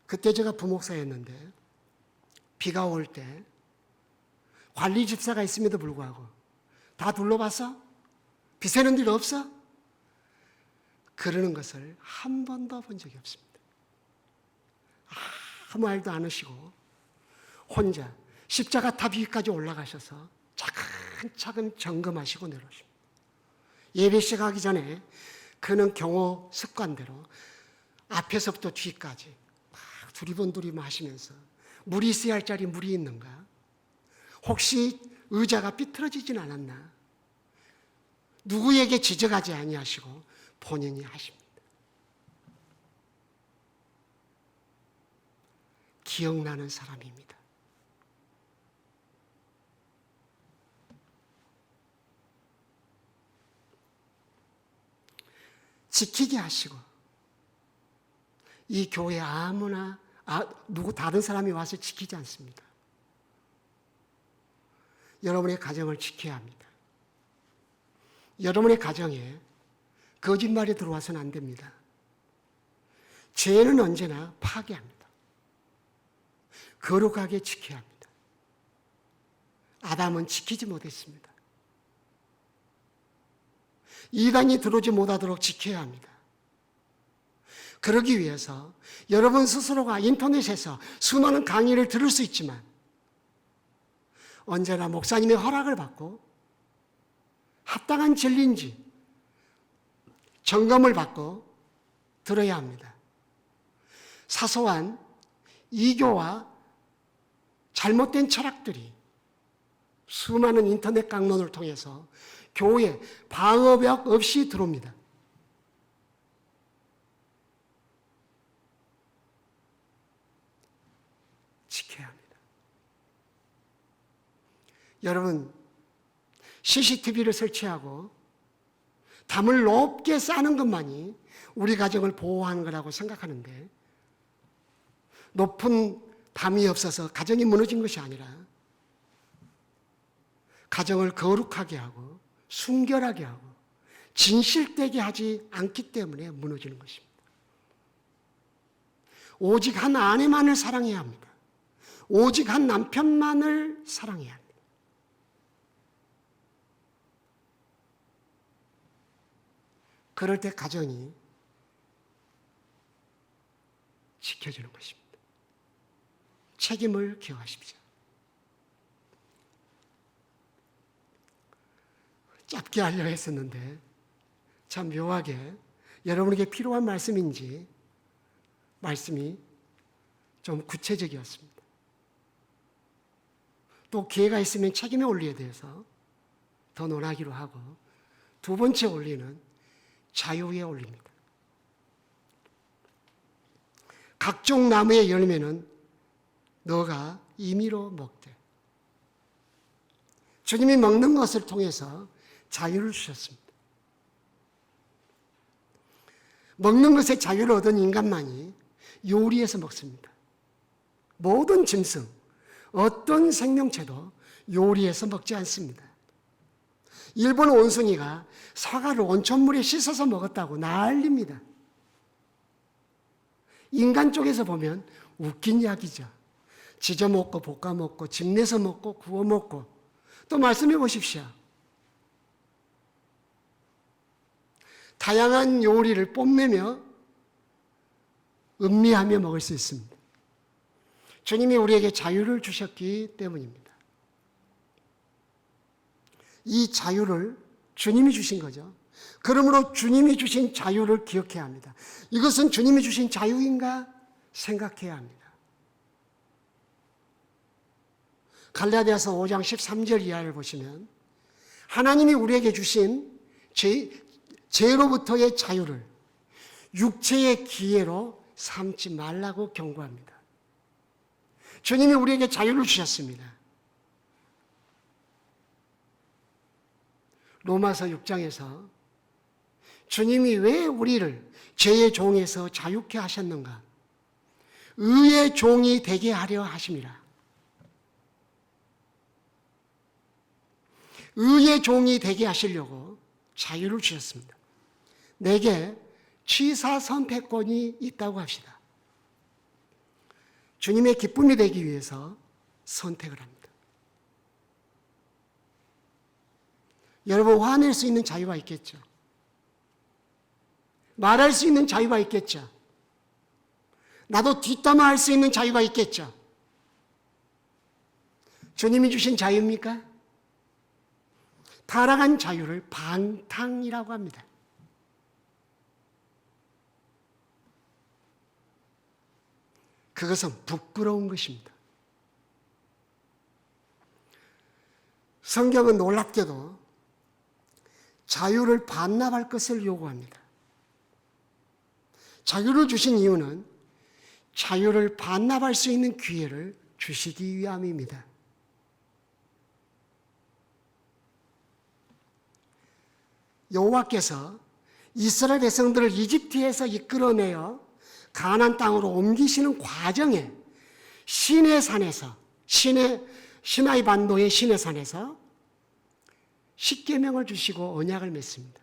그때 제가 부목사였는데 비가 올 때 관리 집사가 있음에도 불구하고 다 둘러봤어? 비 새는 일 없어? 그러는 것을 한 번도 본 적이 없습니다. 아무 말도 안 하시고 혼자 십자가 탑 위까지 올라가셔서 차근차근 점검하시고 내려오십니다. 예배 시작하기 전에 그는 경호 습관대로 앞에서부터 뒤까지 막 두리번두리번 하시면서 물이 있어야 할 자리 물이 있는가? 혹시 의자가 삐뚤어지진 않았나? 누구에게 지적하지 아니하시고 본인이 하십니다. 기억나는 사람입니다. 지키게 하시고 이 교회 아무나 다른 사람이 와서 지키지 않습니다. 여러분의 가정을 지켜야 합니다. 여러분의 가정에 거짓말이 들어와서는 안 됩니다. 죄는 언제나 파괴합니다. 거룩하게 지켜야 합니다. 아담은 지키지 못했습니다. 이단이 들어오지 못하도록 지켜야 합니다. 그러기 위해서 여러분 스스로가 인터넷에서 수많은 강의를 들을 수 있지만 언제나 목사님의 허락을 받고 합당한 진리인지 점검을 받고 들어야 합니다. 사소한 이교와 잘못된 철학들이 수많은 인터넷 강론을 통해서 교회에 방어벽 없이 들어옵니다. 지켜야 합니다. 여러분, CCTV를 설치하고 담을 높게 쌓는 것만이 우리 가정을 보호하는 거라고 생각하는데, 높은 담이 없어서 가정이 무너진 것이 아니라 가정을 거룩하게 하고 순결하게 하고 진실되게 하지 않기 때문에 무너지는 것입니다. 오직 한 아내만을 사랑해야 합니다. 오직 한 남편만을 사랑해야 합니다. 그럴 때 가정이 지켜주는 것입니다. 책임을 기억하십시오. 짧게 하려고 했었는데 참 묘하게 여러분에게 필요한 말씀인지 말씀이 좀 구체적이었습니다. 또 기회가 있으면 책임의 원리에 대해서 더 논하기로 하고, 두 번째 원리는 자유의 원리입니다. 각종 나무의 열매는 너가 임의로 먹되, 주님이 먹는 것을 통해서 자유를 주셨습니다. 먹는 것에 자유를 얻은 인간만이 요리해서 먹습니다. 모든 짐승, 어떤 생명체도 요리해서 먹지 않습니다. 일본 원숭이가 사과를 온천물에 씻어서 먹었다고 난립니다. 인간 쪽에서 보면 웃긴 이야기죠. 지져 먹고 볶아 먹고 집 내서 먹고 구워 먹고. 또 말씀해 보십시오. 다양한 요리를 뽐내며 음미하며 먹을 수 있습니다. 주님이 우리에게 자유를 주셨기 때문입니다. 이 자유를 주님이 주신 거죠. 그러므로 주님이 주신 자유를 기억해야 합니다. 이것은 주님이 주신 자유인가 생각해야 합니다. 갈라디아서 5장 13절 이하를 보시면 하나님이 우리에게 주신 죄로부터의 자유를 육체의 기회로 삼지 말라고 경고합니다. 주님이 우리에게 자유를 주셨습니다. 로마서 6장에서 주님이 왜 우리를 죄의 종에서 자유케 하셨는가? 의의 종이 되게 하려 하심이라. 의의 종이 되게 하시려고 자유를 주셨습니다. 내게 취사 선택권이 있다고 합시다. 주님의 기쁨이 되기 위해서 선택을 합니다. 여러분, 화낼 수 있는 자유가 있겠죠. 말할 수 있는 자유가 있겠죠. 나도 뒷담화할 수 있는 자유가 있겠죠. 주님이 주신 자유입니까? 타락한 자유를 방탕이라고 합니다. 그것은 부끄러운 것입니다. 성경은 놀랍게도 자유를 반납할 것을 요구합니다. 자유를 주신 이유는 자유를 반납할 수 있는 기회를 주시기 위함입니다. 여호와께서 이스라엘 백성들을 이집트에서 이끌어내어 가나안 땅으로 옮기시는 과정에 시내산에서 시나이 반도의 시내산에서 십계명을 주시고 언약을 맺습니다.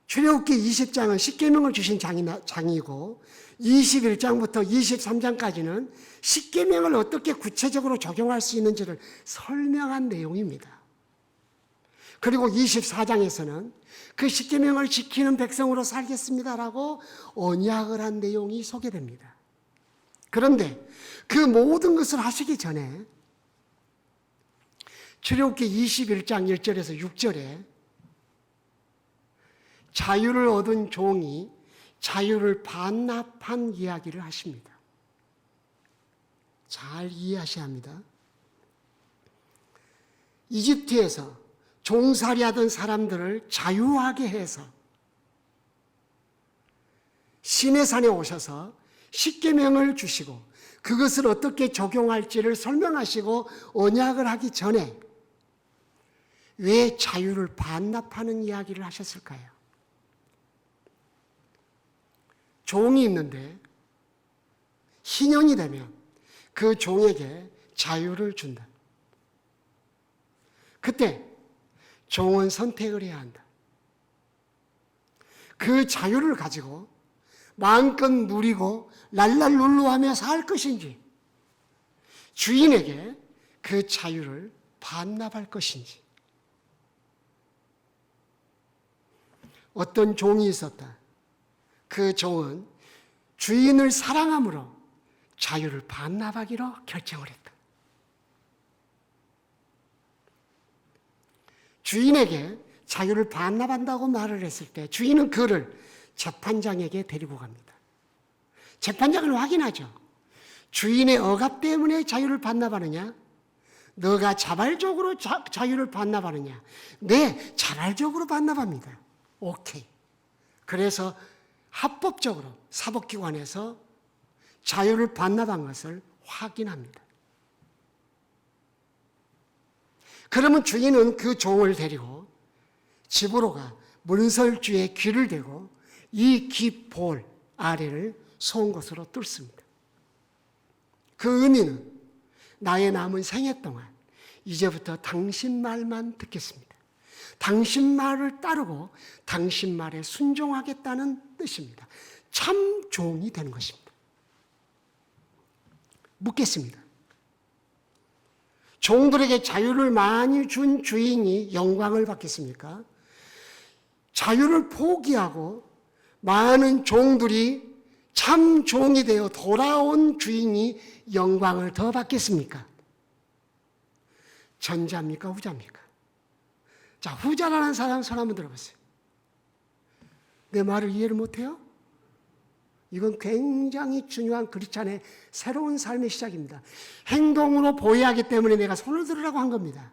출애굽기 20장은 십계명을 주신 장이고 21장부터 23장까지는 십계명을 어떻게 구체적으로 적용할 수 있는지를 설명한 내용입니다. 그리고 24장에서는 그 십계명을 지키는 백성으로 살겠습니다라고 언약을 한 내용이 소개됩니다. 그런데 그 모든 것을 하시기 전에 출애굽기 21장 1절에서 6절에 자유를 얻은 종이 자유를 반납한 이야기를 하십니다. 잘 이해하셔야 합니다. 이집트에서 종살이하던 사람들을 자유하게 해서 시내산에 오셔서 십계명을 주시고 그것을 어떻게 적용할지를 설명하시고 언약을 하기 전에 왜 자유를 반납하는 이야기를 하셨을까요? 종이 있는데 희년이 되면 그 종에게 자유를 준다. 그때 종은 선택을 해야 한다. 그 자유를 가지고 마음껏 누리고 랄랄룰루하며 살 것인지 주인에게 그 자유를 반납할 것인지. 어떤 종이 있었다. 그 종은 주인을 사랑함으로 자유를 반납하기로 결정을 했다. 주인에게 자유를 반납한다고 말을 했을 때 주인은 그를 재판장에게 데리고 갑니다. 재판장을 확인하죠. 주인의 억압 때문에 자유를 반납하느냐? 너가 자발적으로 자유를 반납하느냐? 네, 자발적으로 반납합니다. 오케이. 그래서 합법적으로 사법기관에서 자유를 반납한 것을 확인합니다. 그러면 주인은 그 종을 데리고 집으로 가 문설주에 귀를 대고 이 귀볼 아래를 송곳으로 뚫습니다. 그 의미는 나의 남은 생애 동안 이제부터 당신 말만 듣겠습니다. 당신 말을 따르고 당신 말에 순종하겠다는 뜻입니다. 참 종이 되는 것입니다. 묻겠습니다. 종들에게 자유를 많이 준 주인이 영광을 받겠습니까? 자유를 포기하고 많은 종들이 참 종이 되어 돌아온 주인이 영광을 더 받겠습니까? 전자입니까? 후자입니까? 자, 후자라는 사람 손 한번 들어보세요. 내 말을 이해를 못해요? 이건 굉장히 중요한 크리스찬의 새로운 삶의 시작입니다. 행동으로 보여야 하기 때문에 내가 손을 들으라고 한 겁니다.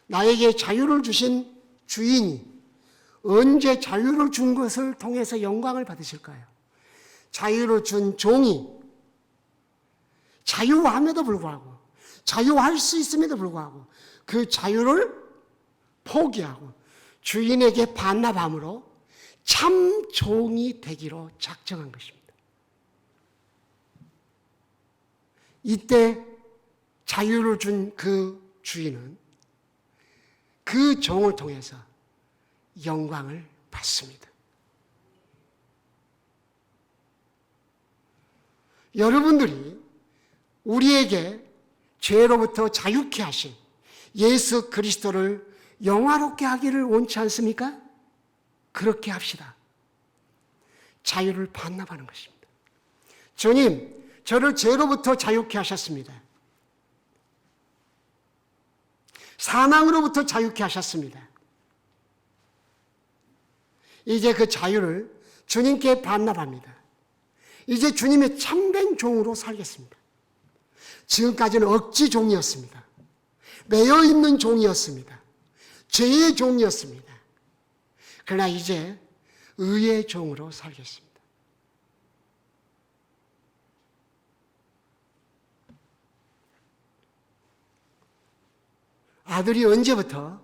나에게 자유를 주신 주인이 언제 자유를 준 것을 통해서 영광을 받으실까요? 자유를 준 종이 자유함에도 불구하고 자유할 수 있음에도 불구하고 그 자유를 포기하고 주인에게 반납함으로 참 종이 되기로 작정한 것입니다. 이때 자유를 준 그 주인은 그 종을 통해서 영광을 받습니다. 여러분들이 우리에게 죄로부터 자유케 하신 예수 그리스도를 영화롭게 하기를 원치 않습니까? 그렇게 합시다. 자유를 반납하는 것입니다. 주님, 저를 죄로부터 자유케 하셨습니다. 사망으로부터 자유케 하셨습니다. 이제 그 자유를 주님께 반납합니다. 이제 주님의 참된 종으로 살겠습니다. 지금까지는 억지 종이었습니다. 매여 있는 종이었습니다. 죄의 종이었습니다. 그러나 이제 의의 종으로 살겠습니다. 아들이 언제부터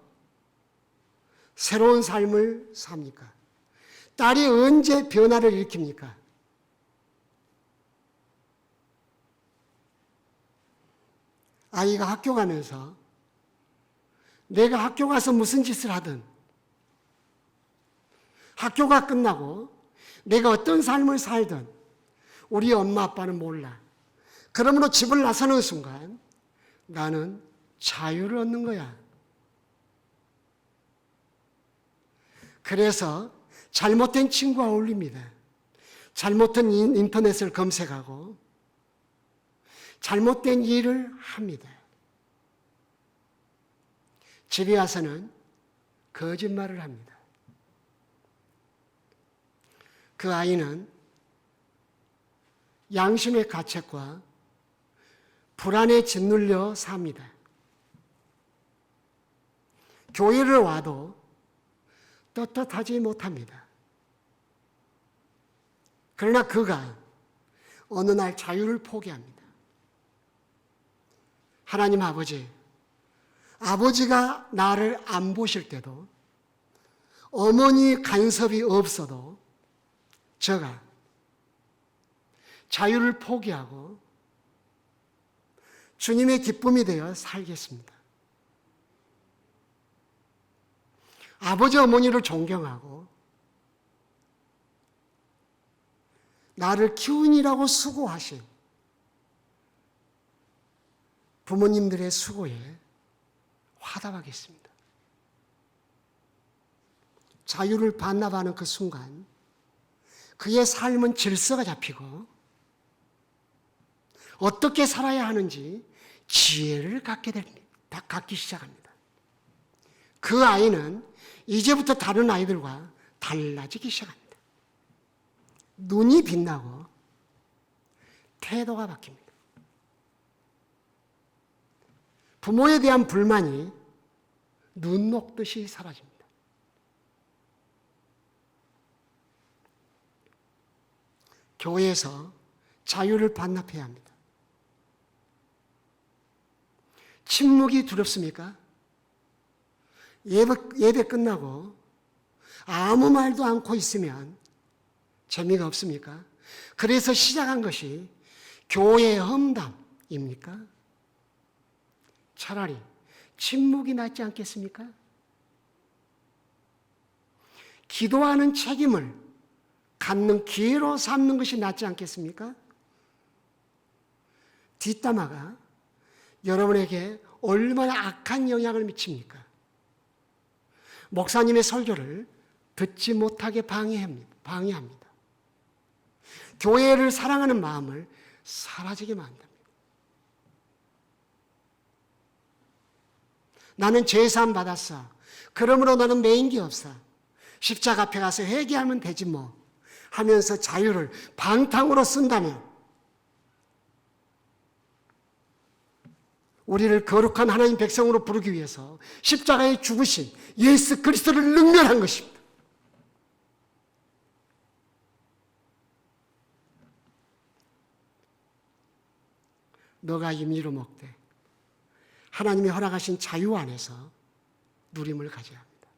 새로운 삶을 삽니까? 딸이 언제 변화를 일으킵니까? 아이가 학교 가면서 내가 학교 가서 무슨 짓을 하든 학교가 끝나고 내가 어떤 삶을 살든 우리 엄마 아빠는 몰라. 그러므로 집을 나서는 순간 나는 자유를 얻는 거야. 그래서 잘못된 친구와 어울립니다. 잘못된 인터넷을 검색하고 잘못된 일을 합니다. 집에 와서는 거짓말을 합니다. 그 아이는 양심의 가책과 불안에 짓눌려 삽니다. 교회를 와도 떳떳하지 못합니다. 그러나 그가 어느 날 자유를 포기합니다. 하나님 아버지가 나를 안 보실 때도, 어머니 간섭이 없어도 제가 자유를 포기하고 주님의 기쁨이 되어 살겠습니다. 아버지 어머니를 존경하고 나를 키우느라고 수고하신 부모님들의 수고에 화답하겠습니다. 자유를 반납하는 그 순간 그의 삶은 질서가 잡히고 어떻게 살아야 하는지 지혜를 갖기 시작합니다. 그 아이는 이제부터 다른 아이들과 달라지기 시작합니다. 눈이 빛나고 태도가 바뀝니다. 부모에 대한 불만이 눈 녹듯이 사라집니다. 교회에서 자유를 반납해야 합니다. 침묵이 두렵습니까? 예배 끝나고 아무 말도 않고 있으면 재미가 없습니까? 그래서 시작한 것이 교회 험담입니까? 차라리 침묵이 낫지 않겠습니까? 기도하는 책임을 갖는 기회로 삼는 것이 낫지 않겠습니까? 뒷담화가 여러분에게 얼마나 악한 영향을 미칩니까? 목사님의 설교를 듣지 못하게 방해합니다. 교회를 사랑하는 마음을 사라지게 만듭니다. 나는 죄사함 받았어. 그러므로 너는 매인 게 없어. 십자가 앞에 가서 회개하면 되지 뭐 하면서 자유를 방탕으로 쓴다면 우리를 거룩한 하나님 백성으로 부르기 위해서 십자가에 죽으신 예수 그리스도를 능멸한 것입니다. 너가 임의로 먹되 하나님이 허락하신 자유 안에서 누림을 가져야 합니다.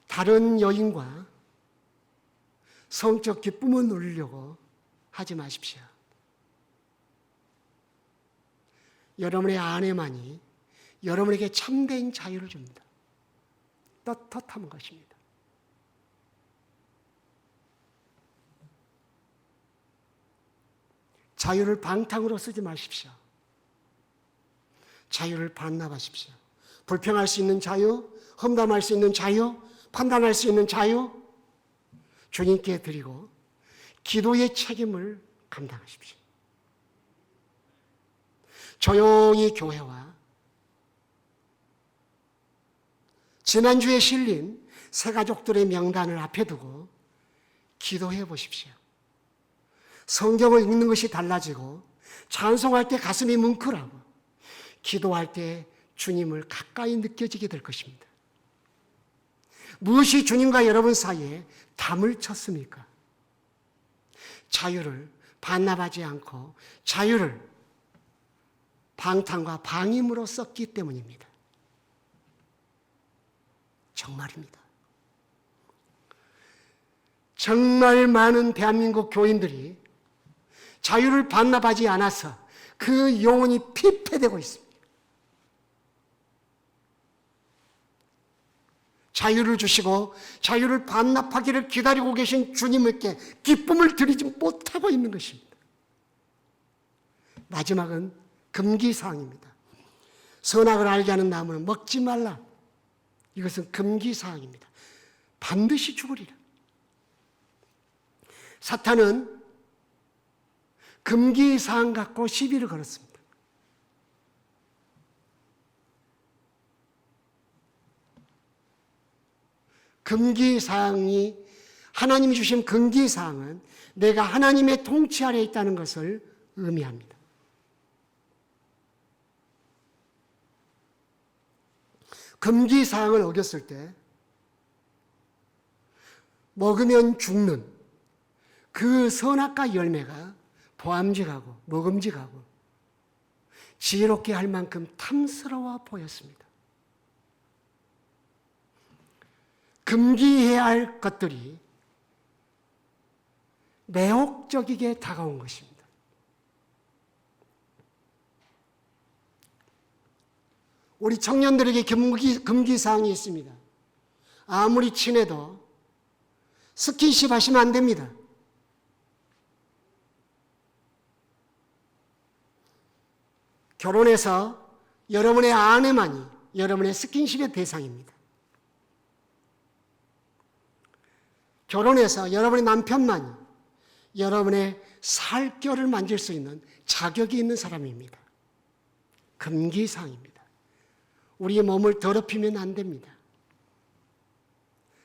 다른 여인과 성적 기쁨을 누리려고 하지 마십시오. 여러분의 아내만이 여러분에게 참된 자유를 줍니다. 떳떳한 것입니다. 자유를 방탕으로 쓰지 마십시오. 자유를 반납하십시오. 불평할 수 있는 자유, 험담할 수 있는 자유, 판단할 수 있는 자유, 주님께 드리고 기도의 책임을 감당하십시오. 조용히 교회와 지난주에 실린 새 가족들의 명단을 앞에 두고 기도해 보십시오. 성경을 읽는 것이 달라지고 찬송할 때 가슴이 뭉클하고 기도할 때 주님을 가까이 느껴지게 될 것입니다. 무엇이 주님과 여러분 사이에 담을 쳤습니까? 자유를 반납하지 않고 자유를 방탕과 방임으로 썼기 때문입니다. 정말입니다. 정말 많은 대한민국 교인들이 자유를 반납하지 않아서 그 영혼이 피폐되고 있습니다. 자유를 주시고 자유를 반납하기를 기다리고 계신 주님께 기쁨을 드리지 못하고 있는 것입니다. 마지막은 금기사항입니다. 선악을 알게 하는 나무는 먹지 말라. 이것은 금기사항입니다. 반드시 죽으리라. 사탄은 금기사항 갖고 시비를 걸었습니다. 금기사항이, 하나님이 주신 금기사항은 내가 하나님의 통치 아래에 있다는 것을 의미합니다. 금기사항을 어겼을 때 먹으면 죽는 그 선악과 열매가 보암직하고 먹음직하고 지혜롭게 할 만큼 탐스러워 보였습니다. 금기해야 할 것들이 매혹적이게 다가온 것입니다. 우리 청년들에게 금기사항이 있습니다. 아무리 친해도 스킨십 하시면 안 됩니다. 결혼해서 여러분의 아내만이 여러분의 스킨십의 대상입니다. 결혼해서 여러분의 남편만이 여러분의 살결을 만질 수 있는 자격이 있는 사람입니다. 금기사항입니다. 우리의 몸을 더럽히면 안 됩니다.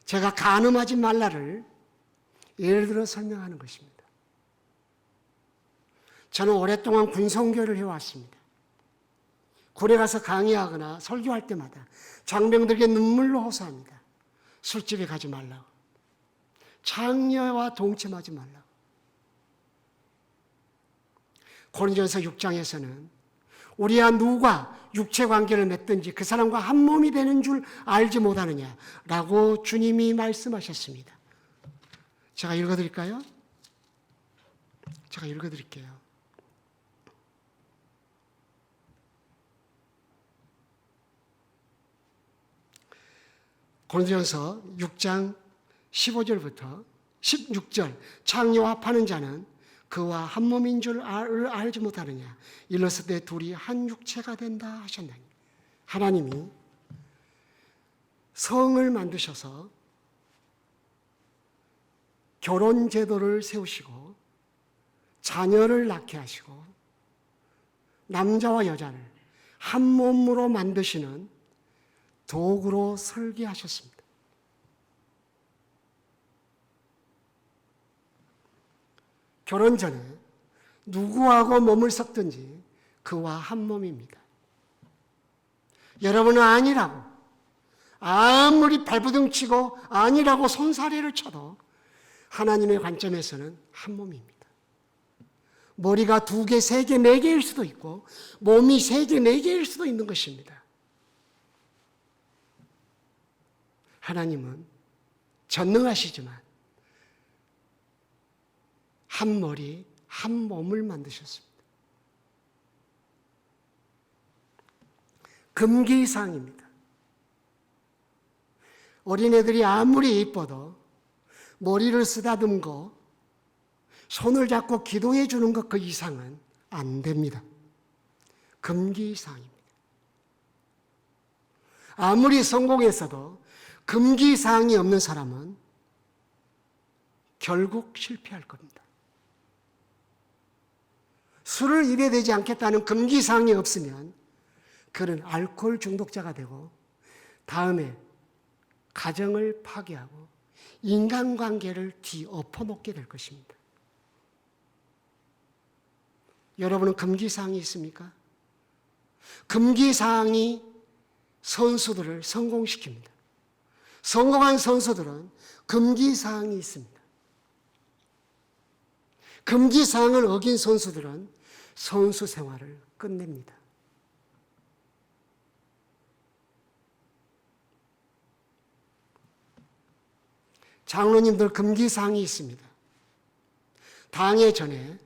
제가 간음하지 말라를 예를 들어 설명하는 것입니다. 저는 오랫동안 군성교를 해왔습니다. 굴에 가서 강의하거나 설교할 때마다 장병들에게 눈물로 호소합니다. 술집에 가지 말라고. 장녀와 동침하지 말라고. 고린도전서 6장에서는 우리와 누가 육체관계를 맺든지 그 사람과 한 몸이 되는 줄 알지 못하느냐라고 주님이 말씀하셨습니다. 제가 읽어드릴까요? 제가 읽어드릴게요. 고린도전서 6장 15절부터 16절 창녀와 파는 자는 그와 한 몸인 줄 알지 못하느냐 일렀을 때 둘이 한 육체가 된다 하셨나니 하나님이 성을 만드셔서 결혼 제도를 세우시고 자녀를 낳게 하시고 남자와 여자를 한 몸으로 만드시는 도구로 설계하셨습니다. 결혼 전에 누구하고 몸을 섞든지 그와 한 몸입니다. 여러분은 아니라고 아무리 발버둥 치고 아니라고 손사래를 쳐도 하나님의 관점에서는 한 몸입니다. 머리가 2개, 3개, 4개일 수도 있고 몸이 3개, 4개일 수도 있는 것입니다. 하나님은 전능하시지만 한 머리, 한 몸을 만드셨습니다. 금기사항입니다. 어린애들이 아무리 예뻐도 머리를 쓰다듬고 손을 잡고 기도해 주는 것 그 이상은 안 됩니다. 금기사항입니다. 아무리 성공했어도 금기사항이 없는 사람은 결국 실패할 겁니다. 술을 입에 대지 않겠다는 금기사항이 없으면 그는 알코올 중독자가 되고 다음에 가정을 파괴하고 인간관계를 뒤엎어놓게 될 것입니다. 여러분은 금기사항이 있습니까? 금기사항이 선수들을 성공시킵니다. 성공한 선수들은 금기사항이 있습니다. 금기사항을 어긴 선수들은 선수 생활을 끝냅니다. 장로님들 금기사항이 있습니다. 당회 전에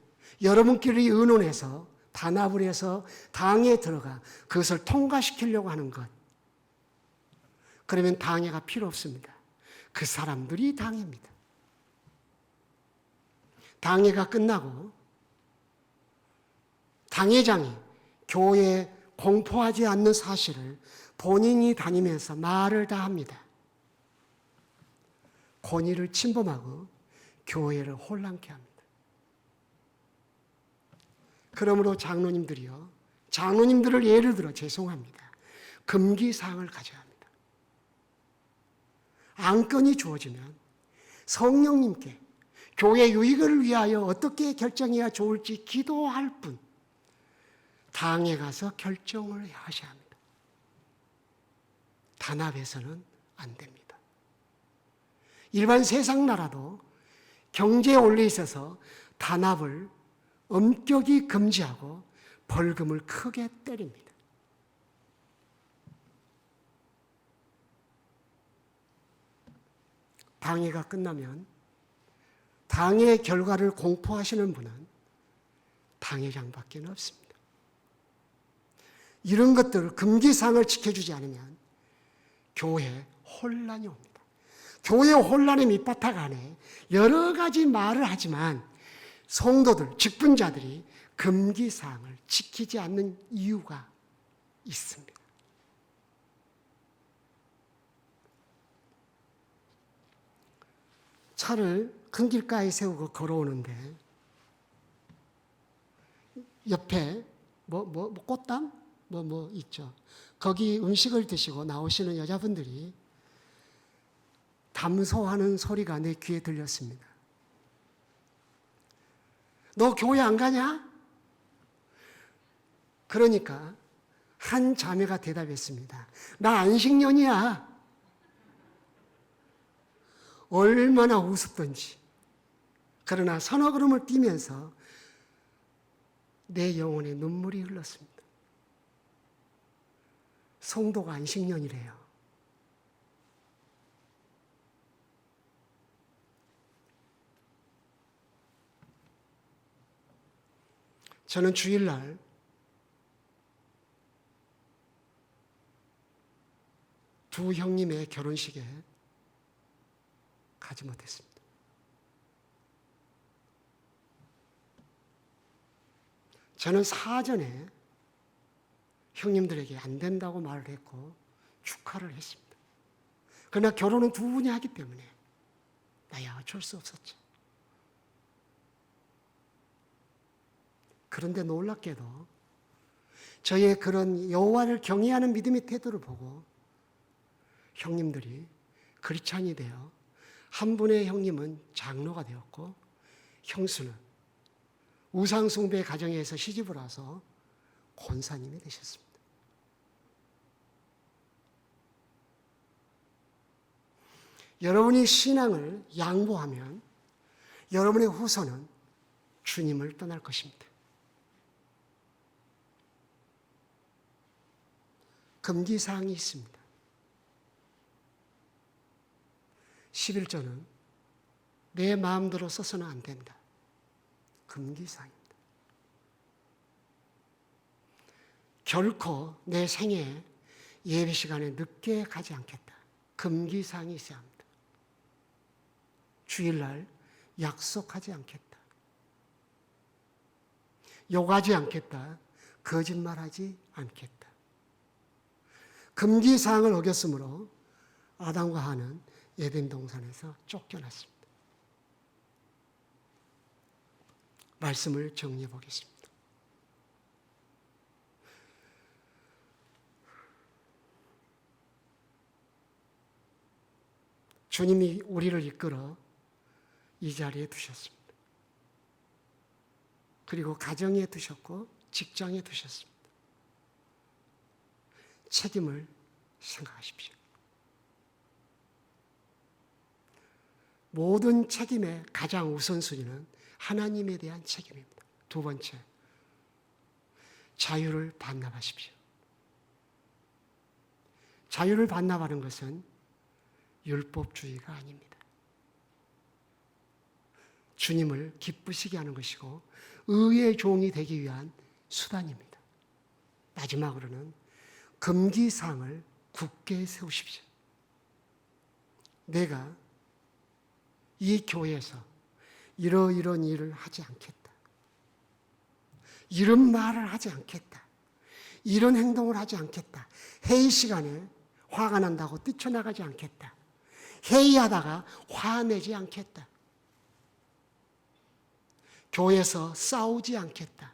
여러분끼리 의논해서 단합을 해서 당회에 들어가 그것을 통과시키려고 하는 것. 그러면 당회가 필요 없습니다. 그 사람들이 당회입니다. 당회가 끝나고 당회장이 교회에 공포하지 않는 사실을 본인이 다니면서 말을 다 합니다. 권위를 침범하고 교회를 혼란케 합니다. 그러므로 장로님들을 예를 들어 죄송합니다. 금기사항을 가져야 합니다. 안건이 주어지면 성령님께 교회 유익을 위하여 어떻게 결정해야 좋을지 기도할 뿐 당에 가서 결정을 하셔야 합니다. 단합해서는 안 됩니다. 일반 세상 나라도 경제 원리에 있어서 단합을 엄격히 금지하고 벌금을 크게 때립니다. 당회가 끝나면 당의 결과를 공포하시는 분은 당회장밖에 없습니다. 이런 것들 금기사항을 지켜주지 않으면 교회에 혼란이 옵니다. 교회 혼란의 밑바탕 안에 여러 가지 말을 하지만 성도들, 직분자들이 금기사항을 지키지 않는 이유가 있습니다. 차를 큰 길가에 세우고 걸어오는데 옆에 꽃담? 있죠. 거기 음식을 드시고 나오시는 여자분들이 담소하는 소리가 내 귀에 들렸습니다. 너 교회 안 가냐? 그러니까 한 자매가 대답했습니다. 나 안식년이야. 얼마나 우습던지. 그러나 서너 걸음을 뛰면서 내 영혼에 눈물이 흘렀습니다. 성도가 안식년이래요. 저는 주일날 두 형님의 결혼식에 가지 못했습니다. 저는 사전에 형님들에게 안 된다고 말을 했고 축하를 했습니다. 그러나 결혼은 두 분이 하기 때문에 나야 어쩔 수 없었죠. 그런데 놀랍게도 저의 그런 여호와를 경외하는 믿음의 태도를 보고 형님들이 크리스찬이 되어 한 분의 형님은 장로가 되었고 형수는 우상숭배 가정에서 시집을 와서 권사님이 되셨습니다. 여러분이 신앙을 양보하면 여러분의 후손은 주님을 떠날 것입니다. 금기사항이 있습니다. 11조는 내 마음대로 써서는 안 된다. 금기사항입니다. 결코 내 생애 예배 시간에 늦게 가지 않겠다. 금기사항이 있어야 합니다. 주일날 약속하지 않겠다. 욕하지 않겠다. 거짓말하지 않겠다. 금기사항을 어겼으므로 아담과 하와는 에덴 동산에서 쫓겨났습니다. 말씀을 정리해 보겠습니다. 주님이 우리를 이끌어 이 자리에 두셨습니다. 그리고 가정에 두셨고 직장에 두셨습니다. 책임을 생각하십시오. 모든 책임의 가장 우선순위는 하나님에 대한 책임입니다. 두 번째, 자유를 반납하십시오. 자유를 반납하는 것은 율법주의가 아닙니다. 주님을 기쁘시게 하는 것이고 의의 종이 되기 위한 수단입니다. 마지막으로는 금기사항을 굳게 세우십시오. 내가 이 교회에서 이러이러한 일을 하지 않겠다. 이런 말을 하지 않겠다. 이런 행동을 하지 않겠다. 회의 시간에 화가 난다고 뛰쳐나가지 않겠다. 회의하다가 화내지 않겠다. 교회에서 싸우지 않겠다.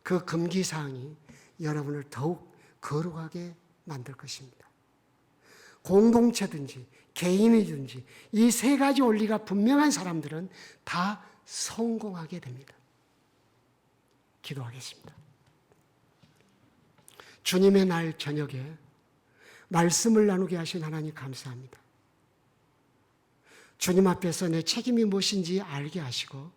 그 금기사항이 여러분을 더욱 거룩하게 만들 것입니다. 공동체든지 개인이든지 이 세 가지 원리가 분명한 사람들은 다 성공하게 됩니다. 기도하겠습니다. 주님의 날 저녁에 말씀을 나누게 하신 하나님 감사합니다. 주님 앞에서 내 책임이 무엇인지 알게 하시고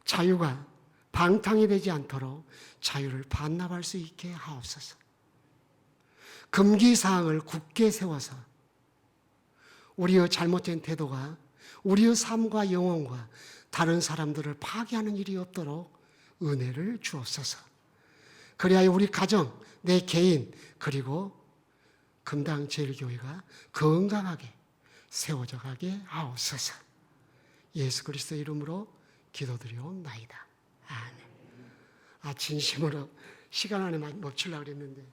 자유가 방탕이 되지 않도록 자유를 반납할 수 있게 하옵소서. 금기사항을 굳게 세워서 우리의 잘못된 태도가 우리의 삶과 영혼과 다른 사람들을 파괴하는 일이 없도록 은혜를 주옵소서. 그리하여 우리 가정, 내 개인, 그리고 금당제일교회가 건강하게 세워져 가게 하옵소서. 예수 그리스도의 이름으로 기도드리옵나이다. 아멘. 진심으로 시간 안에 멈추려고 그랬는데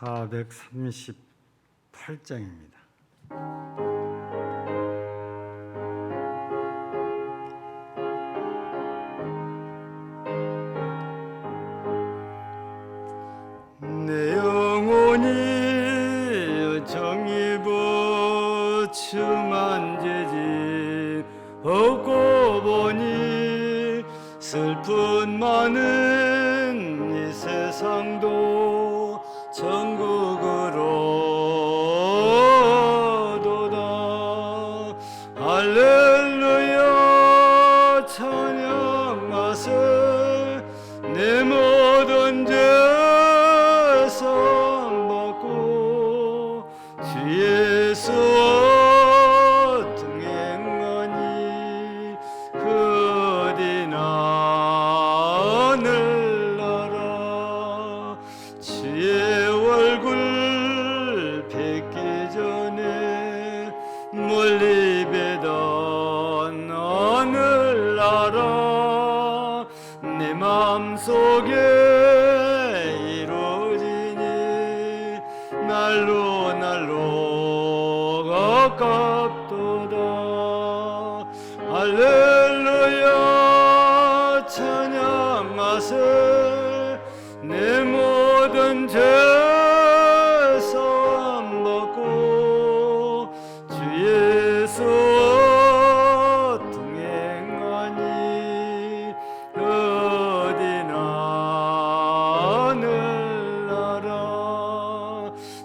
438장입니다. 내 영혼이 정의부추만 재진 없고 보니 슬픈 많은 이 세상도 천국으로 도다. 할렐루야 찬양하세. 내 모든 죄 사함받고 주 예수와 동행하니 어디나 하늘나라. 주의 얼굴 뵙기 전에 멀리 뵈던 하늘나라. 내 마음속에 이루어지니 날로 날로 가깝도다. 할렐루야 찬양하세. 내 모든 죄 사함받고 주 예수와 동행하니 어디나 하늘나라.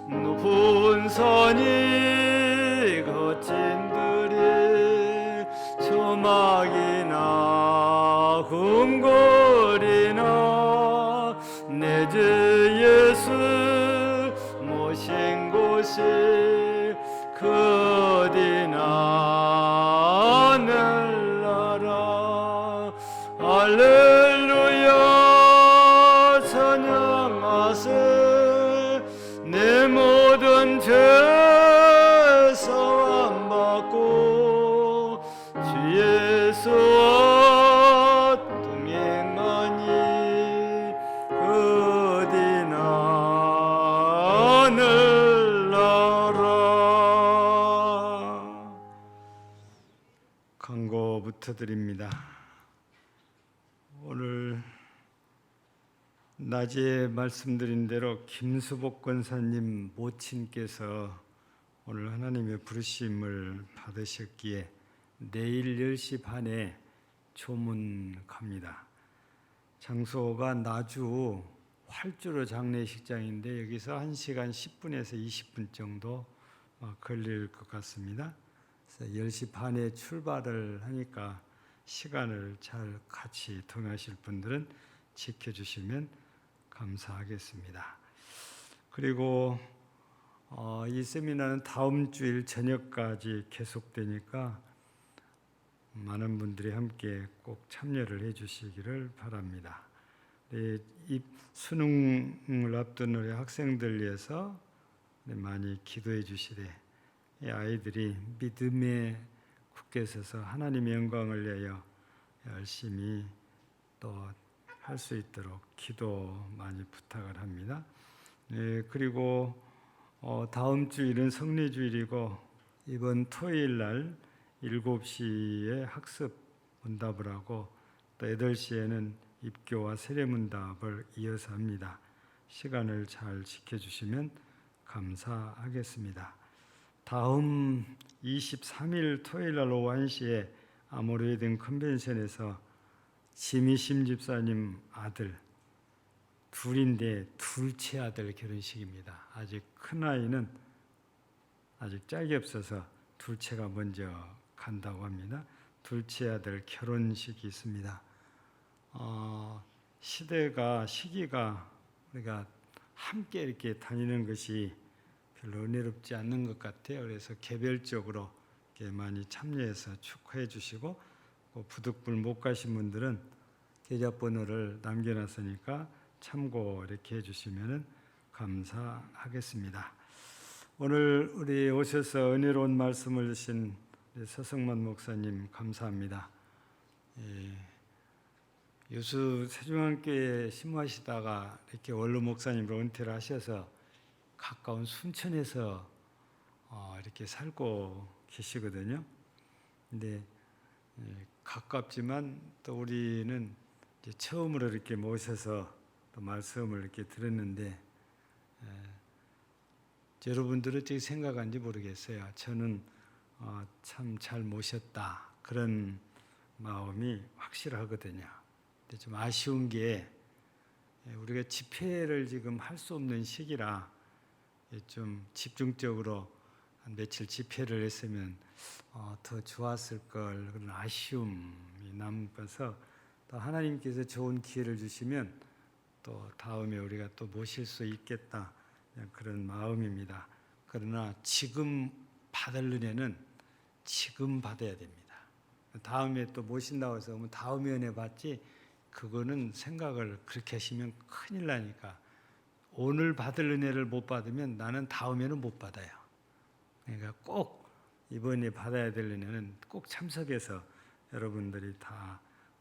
높은 산이 거친 들이 조막이나 궁궐이나 내 주 예수 모신 곳이 그 어디나 하늘나라. 할렐루야 찬양하세. 내 모든 죄 사함받고 주 예수와 동행하니 어디나 하늘나라. 광고부터 드립니다. 오늘 낮에 말씀드린 대로 김수복 권사님 모친께서 오늘 하나님의 부르심을 받으셨기에 내일 10시 반에 조문 갑니다. 장소가 나주 활주로 장례식장인데 여기서 1시간 10분에서 20분 정도 걸릴 것 같습니다. 그래서 10시 반에 출발을 하니까 시간을 잘 같이 통하실 분들은 지켜주시면 감사하겠습니다. 그리고 이 세미나는 다음 주일 저녁까지 계속되니까 많은 분들이 함께 꼭 참여를 해주시기를 바랍니다. 이 수능을 앞둔 우리 학생들 위해서 많이 기도해 주시되 이 아이들이 믿음에 굳게 서서 하나님의 영광을 위하여 열심히 또 할 수 있도록 기도 많이 부탁을 합니다. 그리고 다음 주일은 성례주일이고 이번 토요일 날 7시에 학습 문답을 하고 또 8시에는 입교와 세례문답을 이어서 합니다. 시간을 잘 지켜주시면 감사하겠습니다. 다음 23일 토요일 날 오후 1시에 아모르웨딩 컨벤션에서 지미심 집사님 아들 둘인데 둘째 아들 결혼식입니다. 아직 큰 아이는 아직 짝이 없어서 둘째가 먼저 간다고 합니다. 둘째 아들 결혼식이 있습니다. 시기가 우리가 함께 이렇게 다니는 것이 별로 은혜롭지 않는 것 같아요. 그래서 개별적으로 이렇게 많이 참여해서 축하해 주시고, 부득불 못 가신 분들은 계좌번호를 남겨놨으니까 참고 이렇게 해주시면 감사하겠습니다. 오늘 우리 오셔서 은혜로운 말씀을 주신 서성만 목사님 감사합니다. 요수 세종안교회 심무하시다가 이렇게 원로 목사님으로 은퇴를 하셔서 가까운 순천에서 이렇게 살고 계시거든요. 근데 가깝지만 또 우리는 이제 처음으로 이렇게 모셔서 또 말씀을 이렇게 들었는데 여러분들은 어떻게 생각하는지 모르겠어요. 저는 참 잘 모셨다 그런 마음이 확실하거든요. 근데 좀 아쉬운 게 우리가 집회를 지금 할 수 없는 시기라 좀 집중적으로 한 며칠 집회를 했으면 더 좋았을 걸, 그런 아쉬움이 남아서 또 하나님께서 좋은 기회를 주시면 또 다음에 우리가 또 모실 수 있겠다, 그런 마음입니다. 그러나 지금 받을 은혜는 지금 받아야 됩니다. 다음에 또 모신다고 해서 다음에 은혜 받지, 그거는 생각을 그렇게 하시면 큰일 나니까 오늘 받을 은혜를 못 받으면 나는 다음에는 못 받아요. 그러니까 꼭 이번에 받아야 될 은혜는 꼭 참석해서 여러분들이 다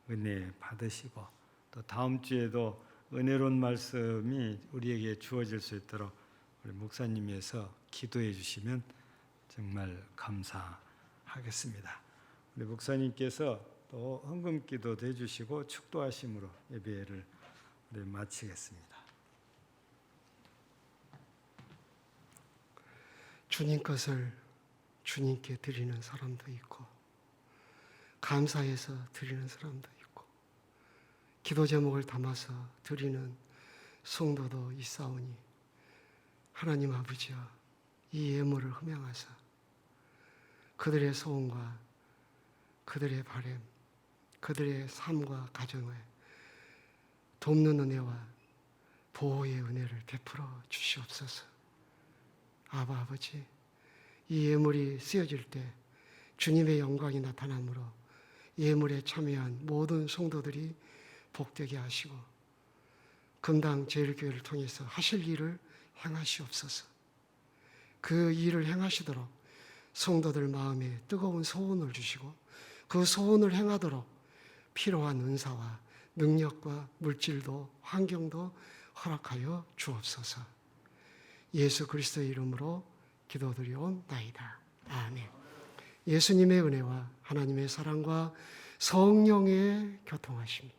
은혜 받으시고, 또 다음 주에도 은혜로운 말씀이 우리에게 주어질 수 있도록 우리 목사님께서 기도해 주시면 정말 감사하겠습니다. 우리 목사님께서 또 헌금 기도도 해주시고 축도하심으로 예배를 우리 마치겠습니다. 주님 것을 주님께 드리는 사람도 있고, 감사해서 드리는 사람도 있고, 기도 제목을 담아서 드리는 성도도 있사오니, 하나님 아버지여, 이 예물을 흠양하사 그들의 소원과 그들의 바람, 그들의 삶과 가정을 돕는 은혜와 보호의 은혜를 베풀어 주시옵소서. 아버지, 이 예물이 쓰여질 때 주님의 영광이 나타나므로 예물에 참여한 모든 성도들이 복되게 하시고 금당 제일교회를 통해서 하실 일을 행하시옵소서. 그 일을 행하시도록 성도들 마음에 뜨거운 소원을 주시고 그 소원을 행하도록 필요한 은사와 능력과 물질도 환경도 허락하여 주옵소서. 예수 그리스도의 이름으로 기도드리옵나이다. 아멘. 예수님의 은혜와 하나님의 사랑과 성령의 교통하심이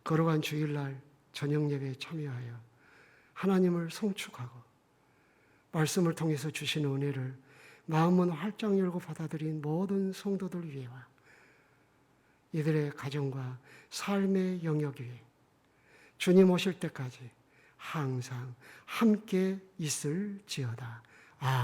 거룩한 주일날 저녁 예배에 참여하여 하나님을 송축하고 말씀을 통해서 주시는 은혜를 마음은 활짝 열고 받아들인 모든 성도들 위에와 이들의 가정과 삶의 영역 위에 주님 오실 때까지 항상 함께 있을지어다.